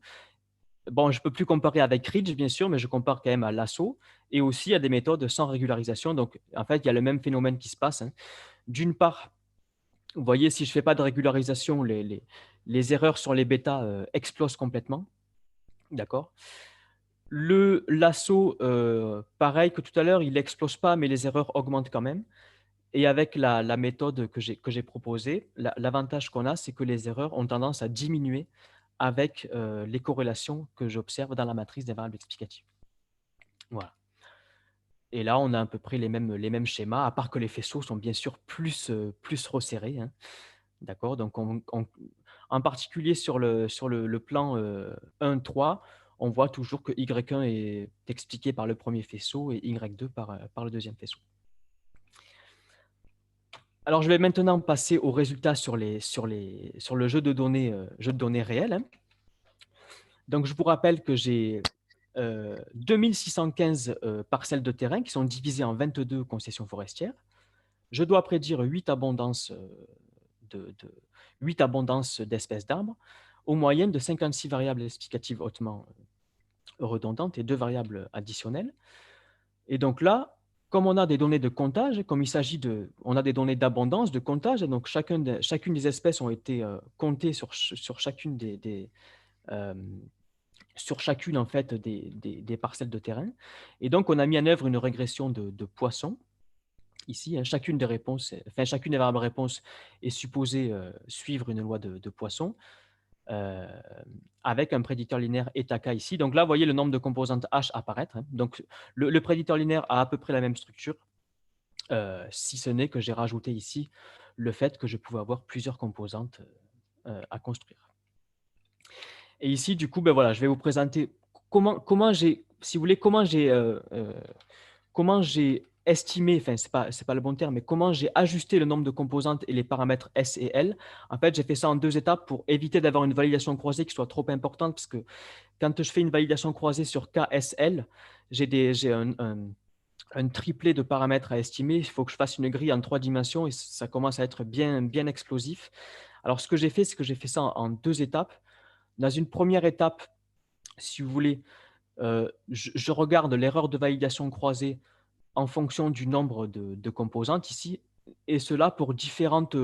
Bon, je ne peux plus comparer avec Ridge, bien sûr, mais je compare quand même à Lasso et aussi à des méthodes sans régularisation. Donc, en fait, il y a le même phénomène qui se passe, hein. D'une part, vous voyez, si je ne fais pas de régularisation, les erreurs sur les bêtas explosent complètement. D'accord. Le lasso, pareil que tout à l'heure, il n'explose pas, mais les erreurs augmentent quand même. Et avec la méthode que j'ai proposée, l'avantage qu'on a, c'est que les erreurs ont tendance à diminuer avec les corrélations que j'observe dans la matrice des variables explicatives. Voilà. Et là, on a à peu près les mêmes schémas, à part que les faisceaux sont bien sûr plus resserrés, hein. D'accord? Donc en particulier sur le plan, 1-3, on voit toujours que Y1 est expliqué par le premier faisceau et Y2 par le deuxième faisceau. Alors, je vais maintenant passer aux résultats sur le jeu de données réel, hein. Donc, je vous rappelle que j'ai 2615 parcelles de terrain qui sont divisées en 22 concessions forestières. Je dois prédire 8 abondances, 8 abondances d'espèces d'arbres, aux moyennes de 56 variables explicatives hautement redondantes et 2 variables additionnelles. Et donc là, comme on a des données de comptage, comme il s'agit on a des données d'abondance, de comptage, et donc chacune des espèces ont été comptées sur chacune euh, sur chacune en fait des parcelles de terrain. Et donc on a mis en œuvre une régression de Poisson. Ici, hein, chacune des variables réponses est supposée suivre une loi de Poisson euh, avec un prédicteur linéaire eta k ici. Donc là, vous voyez le nombre de composantes H apparaître, hein. Donc le prédicteur linéaire a à peu près la même structure, si ce n'est que j'ai rajouté ici le fait que je pouvais avoir plusieurs composantes à construire. Et ici, du coup, ben voilà, je vais vous présenter comment j'ai, si vous voulez, comment j'ai estimé, enfin, c'est pas le bon terme, mais comment j'ai ajusté le nombre de composantes et les paramètres S et L. En fait, j'ai fait ça en 2 étapes pour éviter d'avoir une validation croisée qui soit trop importante, parce que quand je fais une validation croisée sur KSL, j'ai un triplet de paramètres à estimer. Il faut que je fasse une grille en 3 dimensions et ça commence à être bien explosif. Alors, ce que j'ai fait, c'est que j'ai fait ça en 2 étapes. Dans une première étape, si vous voulez, je regarde l'erreur de validation croisée en fonction du nombre de composantes ici, et cela pour différentes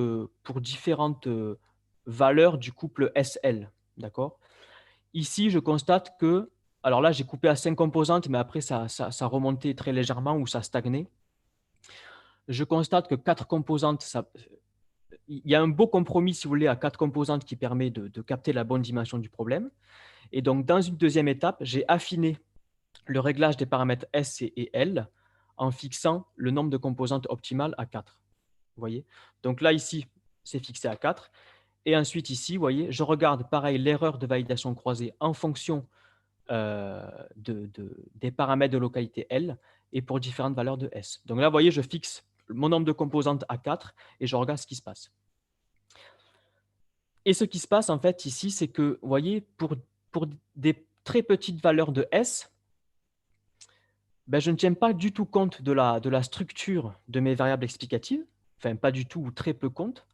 valeurs du couple SL. D'accord? Ici, je constate que, alors là, j'ai coupé à 5 composantes, mais après, ça remontait très légèrement ou ça stagnait. Je constate que 4 composantes, il y a un beau compromis, si vous voulez, à 4 composantes qui permet de capter la bonne dimension du problème. Et donc, dans une deuxième étape, j'ai affiné le réglage des paramètres S et L en fixant le nombre de composantes optimales à 4. Vous voyez? Donc là, ici, c'est fixé à 4. Et ensuite, ici, vous voyez, je regarde pareil l'erreur de validation croisée en fonction des paramètres de localité L et pour différentes valeurs de S. Donc là, vous voyez, je fixe mon nombre de composantes à 4 et je regarde ce qui se passe. Et ce qui se passe en fait ici, c'est que, vous voyez, pour des très petites valeurs de S, ben, je ne tiens pas du tout compte de la structure de mes variables explicatives, enfin pas du tout ou très peu compte.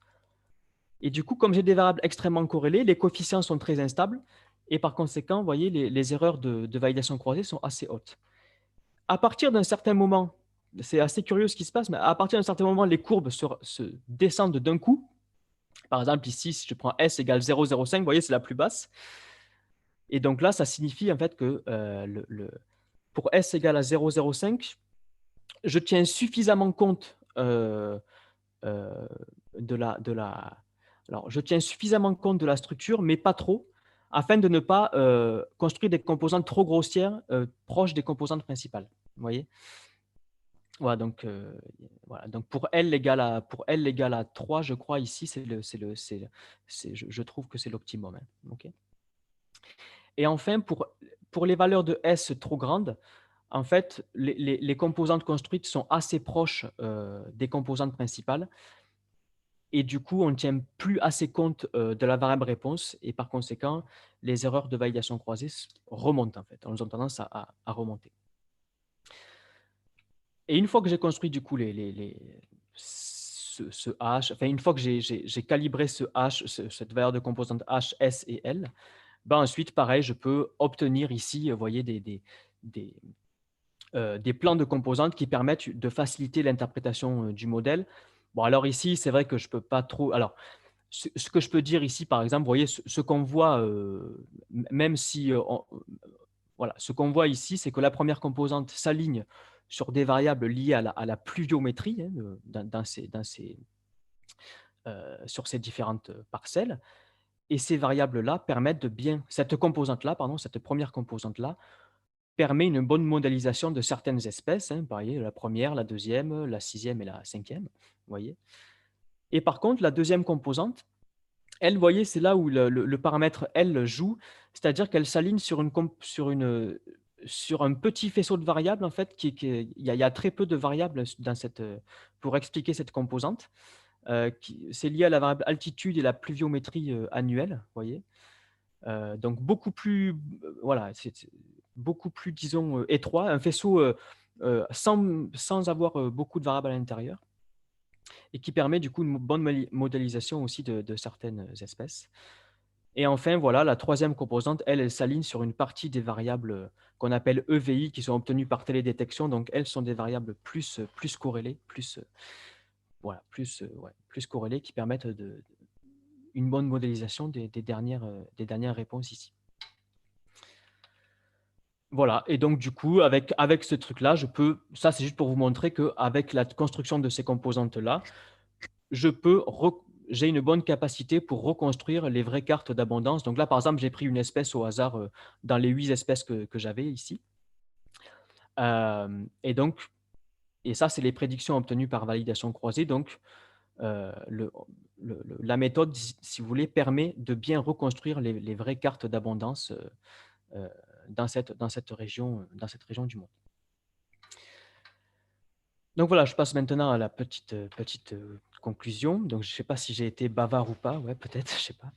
Et du coup, comme j'ai des variables extrêmement corrélées, les coefficients sont très instables et par conséquent, vous voyez, les erreurs de validation croisée sont assez hautes. À partir d'un certain moment, c'est assez curieux ce qui se passe, mais à partir d'un certain moment, les courbes se descendent d'un coup. Par exemple, ici, si je prends S égale 0,05, vous voyez, c'est la plus basse. Et donc là, ça signifie en fait que pour S égale à 0,05, je tiens suffisamment compte alors, je tiens suffisamment compte de la structure, mais pas trop, afin de ne pas construire des composantes trop grossières proches des composantes principales. Vous voyez? Voilà, donc pour L égale à 3, je crois ici, je trouve que c'est l'optimum, hein. OK. Et enfin, pour les valeurs de S trop grandes, en fait, les composantes construites sont assez proches des composantes principales. Et du coup, on ne tient plus assez compte de la variable réponse. Et par conséquent, les erreurs de validation croisée remontent, en fait. Elles ont tendance à remonter. Et une fois que j'ai construit, du coup, ce H, enfin, une fois que j'ai calibré ce H, cette valeur de composante H, S et L, ben ensuite, pareil, je peux obtenir ici, vous voyez, des plans de composantes qui permettent de faciliter l'interprétation du modèle. Bon, alors ici, c'est vrai que je ne peux pas trop… Alors, ce que je peux dire ici, par exemple, vous voyez, ce qu'on voit, même si… voilà, ce qu'on voit ici, c'est que la première composante s'aligne sur des variables liées à la pluviométrie, hein, sur ces différentes parcelles. Et ces variables-là permettent de bien… Cette composante-là, pardon, cette première composante-là, permet une bonne modélisation de certaines espèces, hein, vous voyez, la première, la deuxième, la sixième et la cinquième. Vous voyez. Et par contre, la deuxième composante, elle, vous voyez, c'est là où le paramètre L joue, c'est-à-dire qu'elle s'aligne sur un petit faisceau de variables, en fait, il y a très peu de variables pour expliquer cette composante. C'est lié à la variable altitude et la pluviométrie annuelle, vous voyez. Donc, voilà, c'est beaucoup plus, disons, étroit, un faisceau sans avoir beaucoup de variables à l'intérieur, et qui permet du coup une bonne modélisation aussi de certaines espèces. Et enfin, voilà, la troisième composante, elle s'aligne sur une partie des variables qu'on appelle EVI, qui sont obtenues par télédétection. Donc, elles sont des variables plus corrélées, voilà, plus corrélées, qui permettent une bonne modélisation des dernières réponses ici. Voilà, et donc du coup, avec ce truc-là, ça c'est juste pour vous montrer qu'avec la construction de ces composantes-là, j'ai une bonne capacité pour reconstruire les vraies cartes d'abondance. Donc là, par exemple, j'ai pris une espèce au hasard dans les 8 espèces que j'avais ici. Et ça, c'est les prédictions obtenues par validation croisée. Donc, la méthode, si vous voulez, permet de bien reconstruire les vraies cartes d'abondance dans cette région du monde. Donc voilà, je passe maintenant à la petite conclusion. Donc, je ne sais pas si j'ai été bavard ou pas. Ouais, peut-être, je ne sais pas.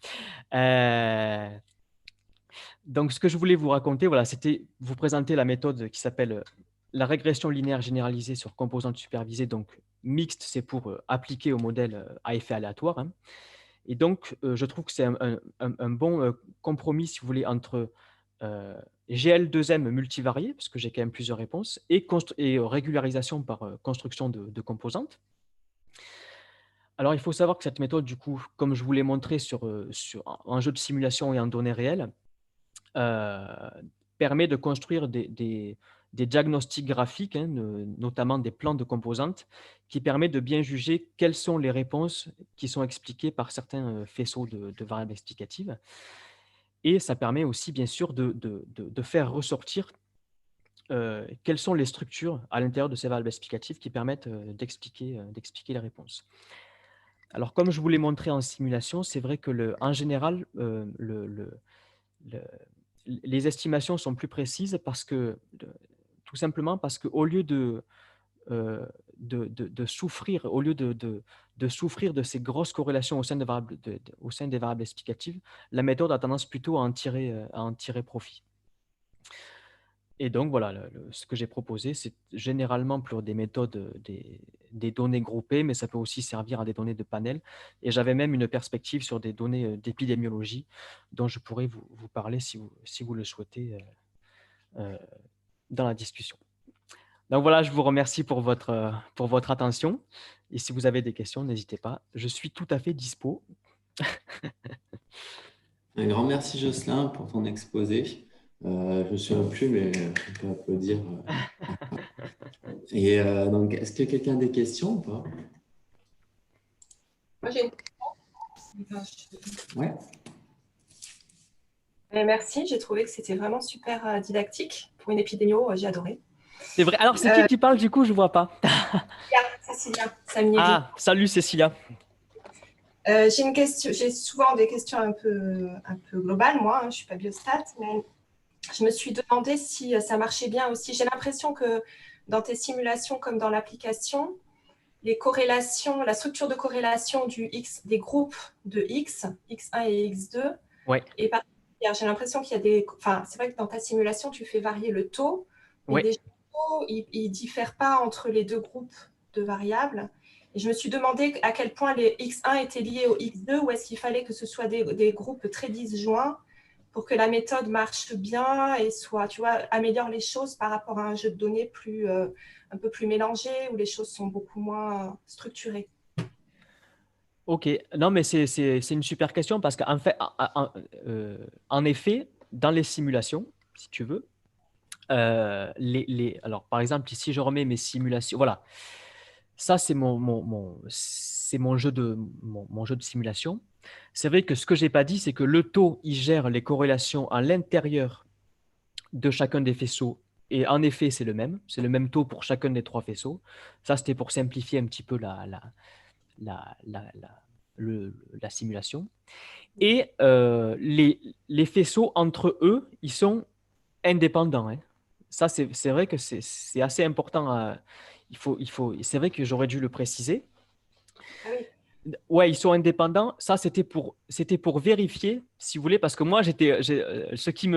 Donc, ce que je voulais vous raconter, voilà, c'était vous présenter la méthode qui s'appelle la régression linéaire généralisée sur composantes supervisées. Donc, mixte, c'est pour appliquer au modèle à effet aléatoire, hein. Et donc, je trouve que c'est un bon compromis, si vous voulez, entre GL2M multivarié, parce que j'ai quand même plusieurs réponses, et régularisation par construction de composantes. Alors, il faut savoir que cette méthode, du coup, comme je vous l'ai montré sur un jeu de simulation et en données réelles, permet de construire des diagnostics graphiques, hein, notamment des plans de composantes, qui permettent de bien juger quelles sont les réponses qui sont expliquées par certains faisceaux de variables explicatives. Et ça permet aussi, bien sûr, de faire ressortir quelles sont les structures à l'intérieur de ces variables explicatives qui permettent d'expliquer les réponses. Alors, comme je vous l'ai montré en simulation, c'est vrai que en général, les estimations sont plus précises tout simplement parce qu'au lieu de souffrir, de ces grosses corrélations au sein des variables explicatives, la méthode a tendance plutôt à en tirer profit. Et donc, voilà, ce que j'ai proposé, c'est généralement pour des méthodes, des données groupées, mais ça peut aussi servir à des données de panel. Et j'avais même une perspective sur des données d'épidémiologie dont je pourrais vous parler si vous le souhaitez dans la discussion. Donc voilà, je vous remercie pour votre attention. Et si vous avez des questions, n'hésitez pas. Je suis tout à fait dispo. Un grand merci, Jocelyn, pour ton exposé. Je ne me souviens plus, mais on peut applaudir. Et donc, est-ce que quelqu'un a des questions ou pas? Moi, j'ai une question. Ouais. Merci, j'ai trouvé que c'était vraiment super didactique. Pour une épidémio, j'ai adoré. C'est vrai. Alors, c'est qui parle du coup? Je ne vois pas. Cécilia, Samnieri. Ah, salut Cécilia. J'ai une question. J'ai souvent des questions un peu globales, moi. Je ne suis pas biostat, mais je me suis demandé si ça marchait bien aussi. J'ai l'impression que dans tes simulations comme dans l'application, les corrélations, la structure de corrélation des groupes de X, X1 et X2, ouais. est particulière. J'ai l'impression qu'il y a des... Enfin, c'est vrai que dans ta simulation, tu fais varier le taux, mais ouais. déjà, le taux, il ne diffère pas entre les deux groupes de variables. Et je me suis demandé à quel point les X1 étaient liés au X2, ou est-ce qu'il fallait que ce soit des groupes très disjoints pour que la méthode marche bien et améliore les choses par rapport à un jeu de données un peu plus mélangé, où les choses sont beaucoup moins structurées. Ok, non, mais c'est une super question parce qu'en fait, en effet, dans les simulations, si tu veux, alors par exemple, si je remets mes simulations, voilà, ça c'est mon jeu de simulation. C'est vrai que ce que j'ai pas dit, c'est que le taux, il gère les corrélations à l'intérieur de chacun des faisceaux Et en effet, c'est le même taux pour chacun des 3 faisceaux. Ça, c'était pour simplifier un petit peu la, la, la- la simulation. Et les faisceaux entre eux, ils sont indépendants, hein. Ça, c'est vrai que c'est assez important. C'est vrai que j'aurais dû le préciser. Ah oui. Ouais, ils sont indépendants. Ça, c'était pour vérifier, si vous voulez, parce que moi, si tu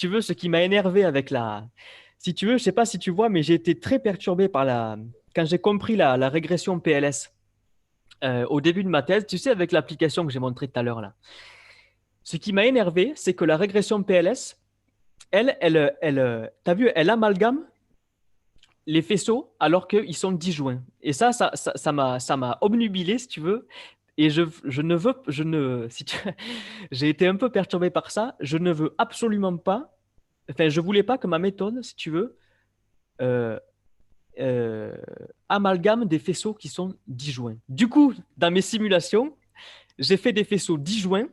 veux, ce qui m'a énervé avec si tu veux, je sais pas si tu vois, mais j'ai été très perturbé quand j'ai compris la régression PLS au début de ma thèse. Tu sais, avec l'application que j'ai montrée tout à l'heure là. Ce qui m'a énervé, c'est que la régression PLS, t'as vu, elle amalgame les faisceaux alors qu'ils sont disjoints. Et ça m'a obnubilé, si tu veux. Et je ne veux, je ne, si tu- j'ai été un peu perturbé par ça. Je ne veux absolument pas, enfin, je voulais pas que ma méthode, si tu veux, euh, euh, amalgame des faisceaux qui sont disjoints. Du coup, dans mes simulations, j'ai fait des faisceaux disjoints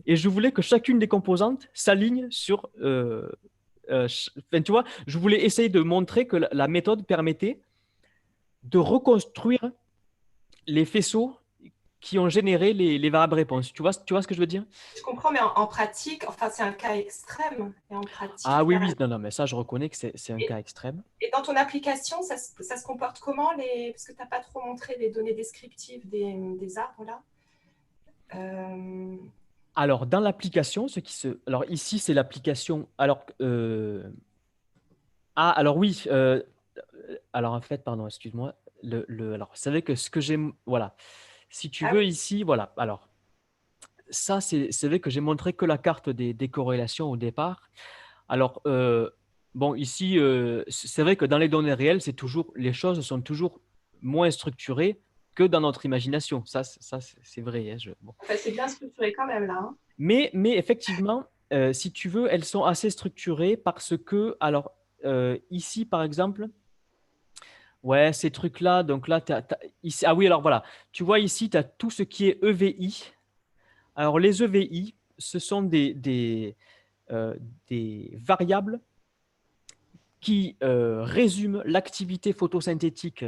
et je voulais que chacune des composantes s'aligne sur. Enfin, tu vois, je voulais essayer de montrer que la méthode permettait de reconstruire les faisceaux qui ont généré les variables réponses. Tu vois ce que je veux dire? Je comprends, mais en pratique, enfin, c'est un cas extrême. Et en pratique, Ah oui, oui, non, non, mais ça, je reconnais que c'est un cas extrême. et dans ton application, ça se comporte comment parce que tu n'as pas trop montré les données descriptives des arbres là. Alors, dans l'application, alors ici, c'est l'application. Alors oui. Alors en fait, pardon, excuse-moi. Alors, c'est vrai que ce que j'ai, voilà. Si tu Ah veux oui. ici, voilà. Alors, ça, c'est vrai que j'ai montré que la carte des corrélations au départ. Alors, bon, ici, c'est vrai que dans les données réelles, les choses sont toujours moins structurées que dans notre imagination. Ça c'est vrai, hein, bon. Enfin, c'est bien structuré quand même là. Hein. Mais effectivement, si tu veux, elles sont assez structurées parce que, alors, ici, par exemple, ouais, ces trucs-là, donc là, ici, ah oui, alors voilà, tu vois ici, tu as tout ce qui est EVI. Alors, les EVI, ce sont des variables qui résument l'activité photosynthétique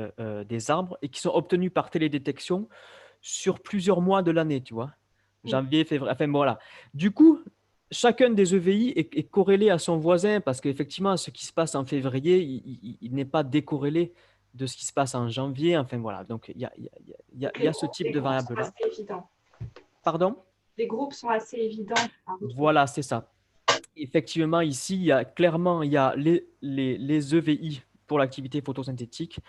des arbres et qui sont obtenues par télédétection sur plusieurs mois de l'année, tu vois. Janvier, février, enfin voilà. Du coup, chacun des EVI est corrélé à son voisin parce qu'effectivement, ce qui se passe en février, il n'est pas décorrélé de ce qui se passe en janvier. Enfin voilà, donc il y a ce type de variable-là. C'est évident. Pardon? Les groupes sont assez évidents. Voilà, c'est ça. Effectivement, ici, il y a les EVI pour l'activité photosynthétique.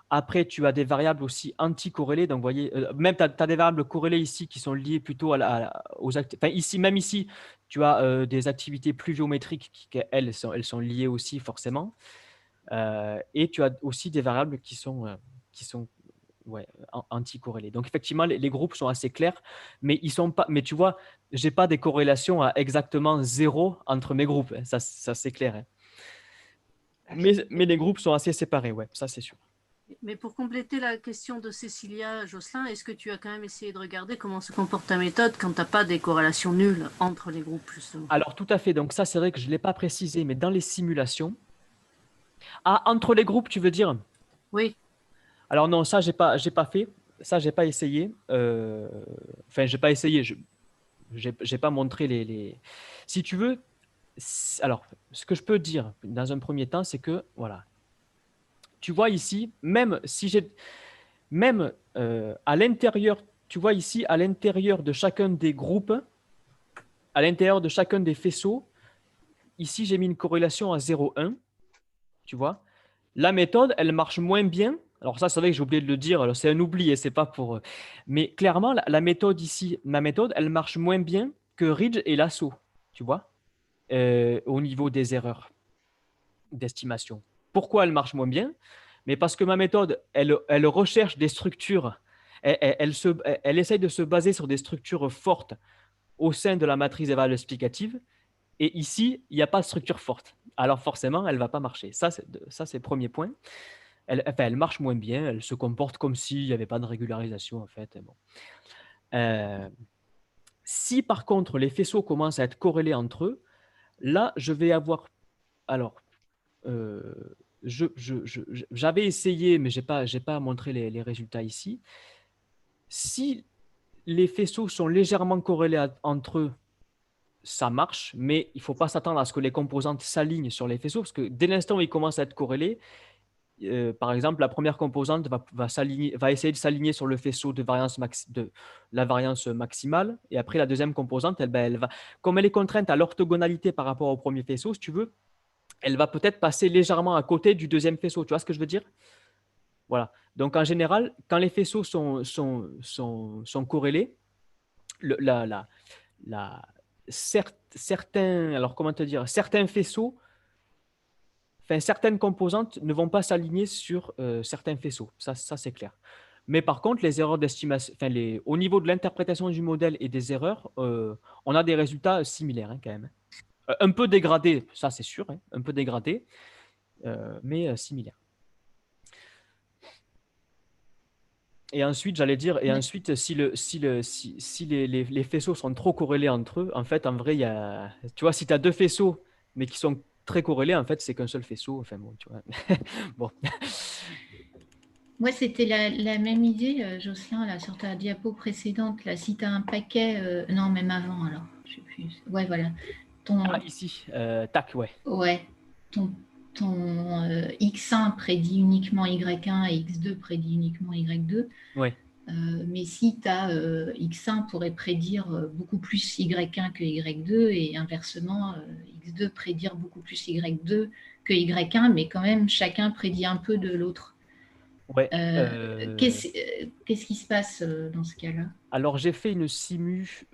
Après, tu as des variables aussi anti-corrélées. Donc, vous voyez, même tu as des variables corrélées ici qui sont liées plutôt aux activités. Enfin, même ici, tu as des activités pluviométriques qui, elles sont liées aussi forcément. Et tu as aussi des variables qui sont ouais, anti-corrélées. Donc, effectivement, les groupes sont assez clairs, mais ils sont pas. Mais tu vois, j'ai pas des corrélations à exactement 0 entre mes groupes. Ça c'est clair, hein. Mais les groupes sont assez séparés, ouais, ça c'est sûr. Mais pour compléter la question de Cécilia Josselin, est-ce que tu as quand même essayé de regarder comment se comporte ta méthode quand tu n'as pas des corrélations nulles entre les groupes, justement? Alors, tout à fait. Donc, ça, c'est vrai que je ne l'ai pas précisé, mais dans les simulations. Ah, entre les groupes, tu veux dire? Oui. Alors, non, ça, j'ai pas fait. Ça, j'ai pas essayé. Enfin, j'ai pas essayé. J'ai pas montré Si tu veux. Alors, ce que je peux dire dans un premier temps, c'est que, voilà. Tu vois ici, même à l'intérieur, tu vois ici, à l'intérieur de chacun des groupes, à l'intérieur de chacun des faisceaux, ici, j'ai mis une corrélation à 0,1. Tu vois, la méthode, elle marche moins bien. Alors ça, c'est vrai que j'ai oublié de le dire. Alors c'est un oubli et c'est pas pour. Mais clairement, la méthode ici, ma méthode, elle marche moins bien que Ridge et Lasso. Tu vois, au niveau des erreurs d'estimation. Pourquoi elle marche moins bien? Mais parce que ma méthode, elle recherche des structures. Elle essaye de se baser sur des structures fortes au sein de la matrice des variables explicatives. Et ici, il n'y a pas de structure forte. Alors forcément, elle ne va pas marcher. Ça, c'est le premier point. Elle marche moins bien. Elle se comporte comme s'il n'y avait pas de régularisation, en fait. Bon. Si par contre, les faisceaux commencent à être corrélés entre eux, là, je vais avoir alors, j'avais essayé, mais j'ai pas montré les résultats ici. Si les faisceaux sont légèrement corrélés entre eux, ça marche, mais il ne faut pas s'attendre à ce que les composantes s'alignent sur les faisceaux, parce que dès l'instant où ils commencent à être corrélés, par exemple, la première composante va essayer de s'aligner sur le faisceau de la variance maximale, et après la deuxième composante, elle va, comme elle est contrainte à l'orthogonalité par rapport au premier faisceau, si tu veux, elle va peut-être passer légèrement à côté du deuxième faisceau. Tu vois ce que je veux dire? Voilà. Donc en général, quand les faisceaux sont corrélés, le, la, certains, alors comment te dire, certains faisceaux, enfin certaines composantes ne vont pas s'aligner sur certains faisceaux. Ça c'est clair. Mais par contre, les erreurs d'estimation, au niveau de l'interprétation du modèle et des erreurs, on a des résultats similaires quand même. Un peu dégradés, ça c'est sûr, hein, un peu dégradés, mais similaires. Et ensuite, j'allais dire, si les faisceaux sont trop corrélés entre eux, en fait, en vrai, tu vois, si tu as deux faisceaux, mais qui sont très corrélés, en fait, c'est qu'un seul faisceau. Enfin, bon, tu vois. Bon. Moi, c'était la même idée, Jocelyn, là, sur ta diapo précédente. Là, si tu as un paquet, non, même avant, alors, je sais plus. Ouais, voilà. Ici, tac, ouais. Ouais, ton X1 prédit uniquement Y1 et X2 prédit uniquement Y2. Ouais. Mais si tu as X1 pourrait prédire beaucoup plus Y1 que Y2 et inversement, X2 prédire beaucoup plus Y2 que Y1, mais quand même, chacun prédit un peu de l'autre. Ouais. Qu'est-ce qui se passe dans ce cas-là? Alors, j'ai fait une simu.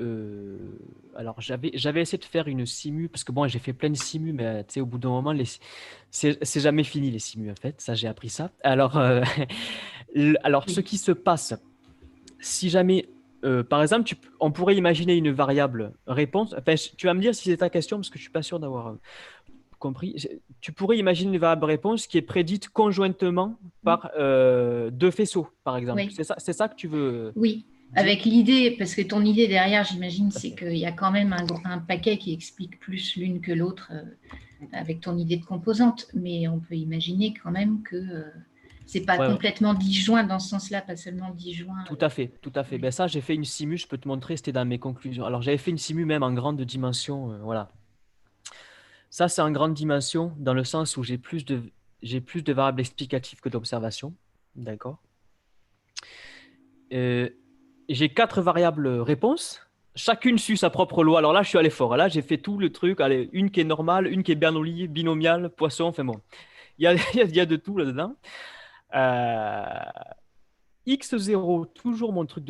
Alors, j'avais essayé de faire une simu, parce que bon, j'ai fait plein de simus, mais tu sais, au bout d'un moment, c'est jamais fini les simus, en fait. Ça, j'ai appris ça. Alors, alors ce qui se passe, si jamais, par exemple, on pourrait imaginer une variable réponse. Enfin, tu vas me dire si c'est ta question, parce que je ne suis pas sûr d'avoir compris. Tu pourrais imaginer une variable réponse qui est prédite conjointement par deux faisceaux, par exemple. Oui. C'est ça que tu veux Oui, avec l'idée, parce que ton idée derrière, j'imagine, c'est qu'il y a quand même un paquet qui explique plus l'une que l'autre avec ton idée de composante. Mais on peut imaginer quand même que c'est pas complètement disjoint dans ce sens-là, pas seulement disjoint. Tout à fait, tout à fait. Ben ça, j'ai fait une simu, je peux te montrer, c'était dans mes conclusions. Alors, j'avais fait une simu même en grande dimension, voilà. Ça, c'est en grande dimension, dans le sens où j'ai plus de variables explicatives que d'observations. D'accord. J'ai 4 variables réponses. Chacune suit sa propre loi. Alors là, je suis allé fort. Là, j'ai fait tout le truc. Allez, une qui est normale, une qui est Bernoulli, binomiale, Poisson. Enfin bon, il y a de tout là-dedans. X0, toujours mon truc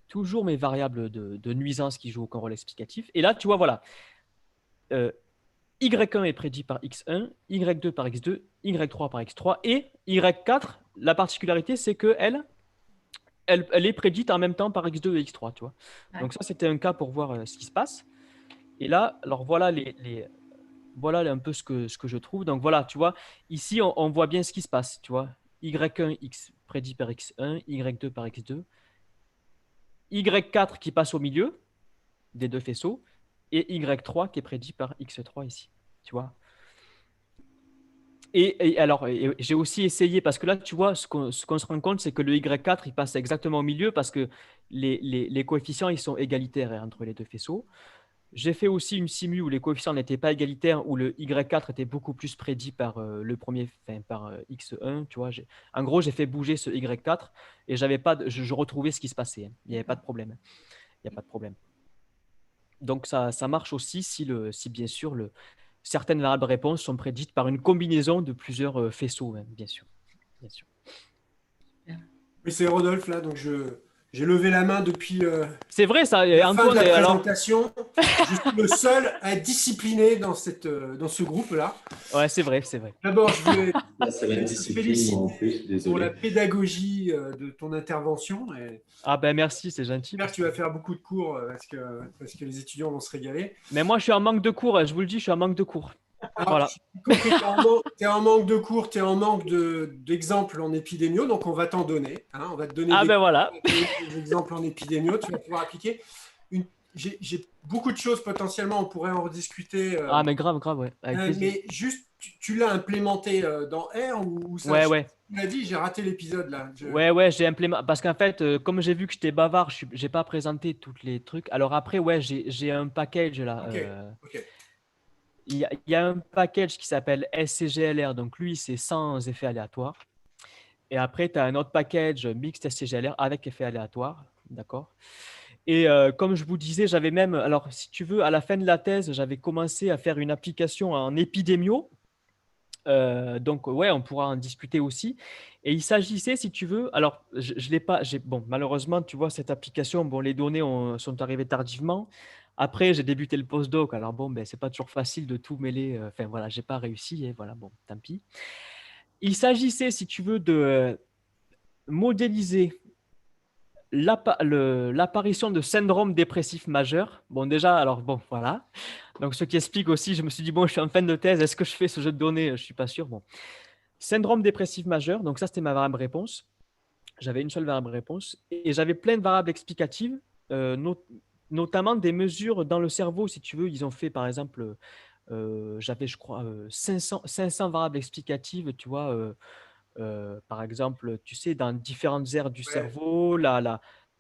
toujours mes variables de nuisance qui jouent aucun rôle explicatif. Et là, tu vois, voilà. Y1 est prédit par X1, Y2 par X2, Y3 par X3 et Y4, la particularité, c'est qu'elle est prédite en même temps par X2 et X3, tu vois. Ouais. Donc ça, c'était un cas pour voir ce qui se passe. Et là, alors voilà voilà un peu ce que je trouve. Donc voilà, tu vois, ici, on voit bien ce qui se passe, tu vois. Y1 X prédit par X1, Y2 par X2, Y4 qui passe au milieu des deux faisceaux, et Y3 qui est prédit par X3 ici, tu vois. Et alors, j'ai aussi essayé, parce que là, tu vois, ce qu'on se rend compte, c'est que le Y4, il passe exactement au milieu parce que les coefficients, ils sont égalitaires entre les deux faisceaux. J'ai fait aussi une simu où les coefficients n'étaient pas égalitaires, où le Y4 était beaucoup plus prédit par le premier, par X1, tu vois. En gros, j'ai fait bouger ce Y4 et je retrouvais ce qui se passait. Hein. Il n'y avait pas de problème. Il n'y a pas de problème. Donc, ça marche aussi si bien sûr, certaines variables réponses sont prédites par une combinaison de plusieurs faisceaux, hein, bien sûr. Bien sûr. Oui, c'est Rodolphe, là, donc j'ai levé la main depuis c'est vrai, ça, la Antoine, fin de la présentation. Je suis le seul à être discipliné dans ce groupe-là. Ouais, c'est vrai, c'est vrai. D'abord, je voulais te féliciter pour la pédagogie de ton intervention. Ah ben merci, c'est gentil. J'espère que tu vas faire beaucoup de cours parce que les étudiants vont se régaler. Mais moi, je suis en manque de cours, je vous le dis, je suis en manque de cours. Alors, voilà. Tu es en manque de cours, tu es en manque d'exemples en épidémio, donc on va t'en donner. Hein, on va te donner voilà. des exemples en épidémio, tu vas pouvoir appliquer. j'ai beaucoup de choses potentiellement, on pourrait en rediscuter. Ah, mais grave, ouais. Avec plaisir. Mais juste, tu l'as implémenté dans R ou ça Ouais. Tu l'as dit, j'ai raté l'épisode là. Ouais, j'ai implémenté. Parce qu'en fait, comme j'ai vu que j'étais bavard, j'ai pas présenté tous les trucs. Alors après, ouais, j'ai un package là. Ok. Il y a un package qui s'appelle SCGLR. Donc lui, c'est sans effet aléatoire. Et après, tu as un autre package mixte SCGLR avec effet aléatoire. D'accord. Et comme je vous disais, j'avais même, alors si tu veux, à la fin de la thèse, j'avais commencé à faire une application en épidémio. Donc, ouais, on pourra en discuter aussi. Et il s'agissait, si tu veux, alors je l'ai pas, bon, malheureusement, tu vois, cette application, bon, les données sont arrivées tardivement. Après, j'ai débuté le postdoc. Alors, bon, ben, c'est pas toujours facile de tout mêler. Enfin, voilà, j'ai pas réussi. Et voilà, bon, tant pis. Il s'agissait, si tu veux, de modéliser l'apparition de syndrome dépressif majeur. Bon, déjà, alors, bon, voilà. Donc, ce qui explique aussi, je me suis dit, bon, je suis en fin de thèse, est-ce que je fais ce jeu de données? Je ne suis pas sûr. Bon. Syndrome dépressif majeur, donc ça, c'était ma variable réponse. J'avais une seule variable réponse. Et j'avais plein de variables explicatives, notamment des mesures dans le cerveau, si tu veux. Ils ont fait, par exemple, j'avais, je crois, 500 variables explicatives, tu vois. Par exemple, tu sais, dans différentes aires du cerveau,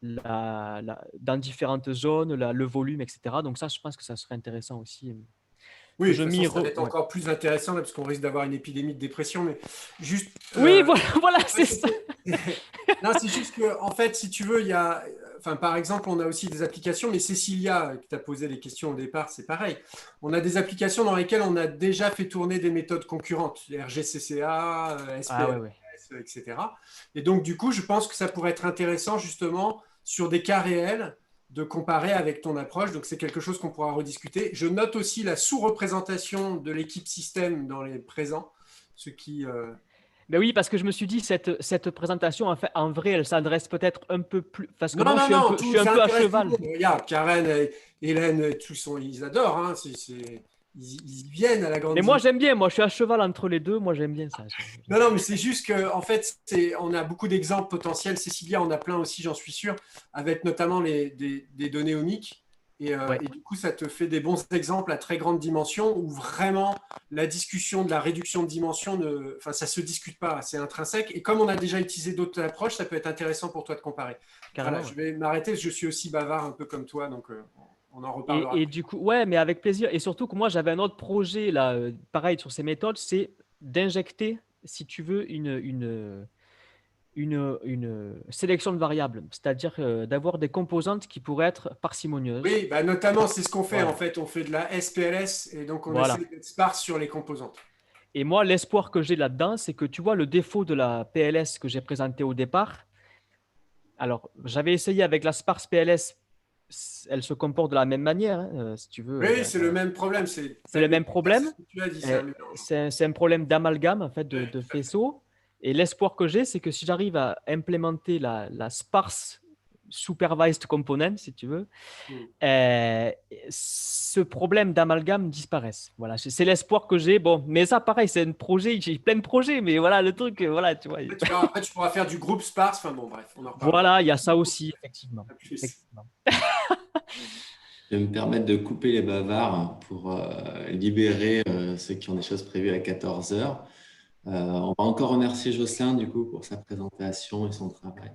dans différentes zones, le volume, etc. Donc ça, je pense que ça serait intéressant aussi. Oui, de toute façon, ça va être encore plus intéressant là, parce qu'on risque d'avoir une épidémie de dépression. Mais juste. Oui, voilà, c'est ça. Non, c'est juste que, en fait, si tu veux, il y a. Enfin, par exemple, on a aussi des applications, mais Cécilia, qui t'a posé les questions au départ, c'est pareil. On a des applications dans lesquelles on a déjà fait tourner des méthodes concurrentes, RGCCA, SPLS, etc. Et donc, du coup, je pense que ça pourrait être intéressant, justement, sur des cas réels, de comparer avec ton approche. Donc, c'est quelque chose qu'on pourra rediscuter. Je note aussi la sous-représentation de l'équipe système dans les présents, ce qui... Ben oui, parce que je me suis dit, cette présentation, en vrai, elle s'adresse peut-être un peu plus... Parce que non, moi, je suis un peu à cheval. Regarde, Karen, Hélène, ils adorent. Hein, ils viennent à la grande... Mais moi, j'aime bien. Moi, je suis à cheval entre les deux. Moi, j'aime bien ça. Non, mais c'est juste qu'en fait, on a beaucoup d'exemples potentiels. Cécilia, on a plein aussi, j'en suis sûr, avec notamment des données omiques. Et du coup, ça te fait des bons exemples à très grande dimension où vraiment la discussion de la réduction de dimension, ça ne se discute pas, c'est intrinsèque. Et comme on a déjà utilisé d'autres approches, ça peut être intéressant pour toi de comparer. Voilà, je vais m'arrêter, je suis aussi bavard un peu comme toi, donc on en reparlera. Et du coup, ouais, mais avec plaisir. Et surtout que moi, j'avais un autre projet, là, pareil, sur ces méthodes, c'est d'injecter, si tu veux, une sélection de variables, c'est-à-dire d'avoir des composantes qui pourraient être parcimonieuses. Oui, bah notamment, c'est ce qu'on fait en fait. On fait de la SPLS et donc on essaie d'être sparse sur les composantes. Et moi, l'espoir que j'ai là-dedans, c'est que tu vois le défaut de la PLS que j'ai présenté au départ. Alors, j'avais essayé avec la sparse PLS, elle se comporte de la même manière, hein, si tu veux. Oui, c'est le même problème. C'est le même problème. C'est un problème d'amalgame en fait, de faisceaux. Et l'espoir que j'ai, c'est que si j'arrive à implémenter la sparse supervised component, si tu veux, ce problème d'amalgame disparaisse. Voilà, c'est l'espoir que j'ai. Bon, mais ça, pareil, c'est un projet. J'ai plein de projets, mais voilà, le truc, voilà, tu vois. Après, tu pourras faire du groupe sparse. Enfin bon, bref, on en reparle. Voilà, il y a ça aussi, effectivement. Je vais me permettre de couper les bavards pour libérer ceux qui ont des choses prévues à 14 heures. On va encore remercier Jocelyn du coup pour sa présentation et son travail.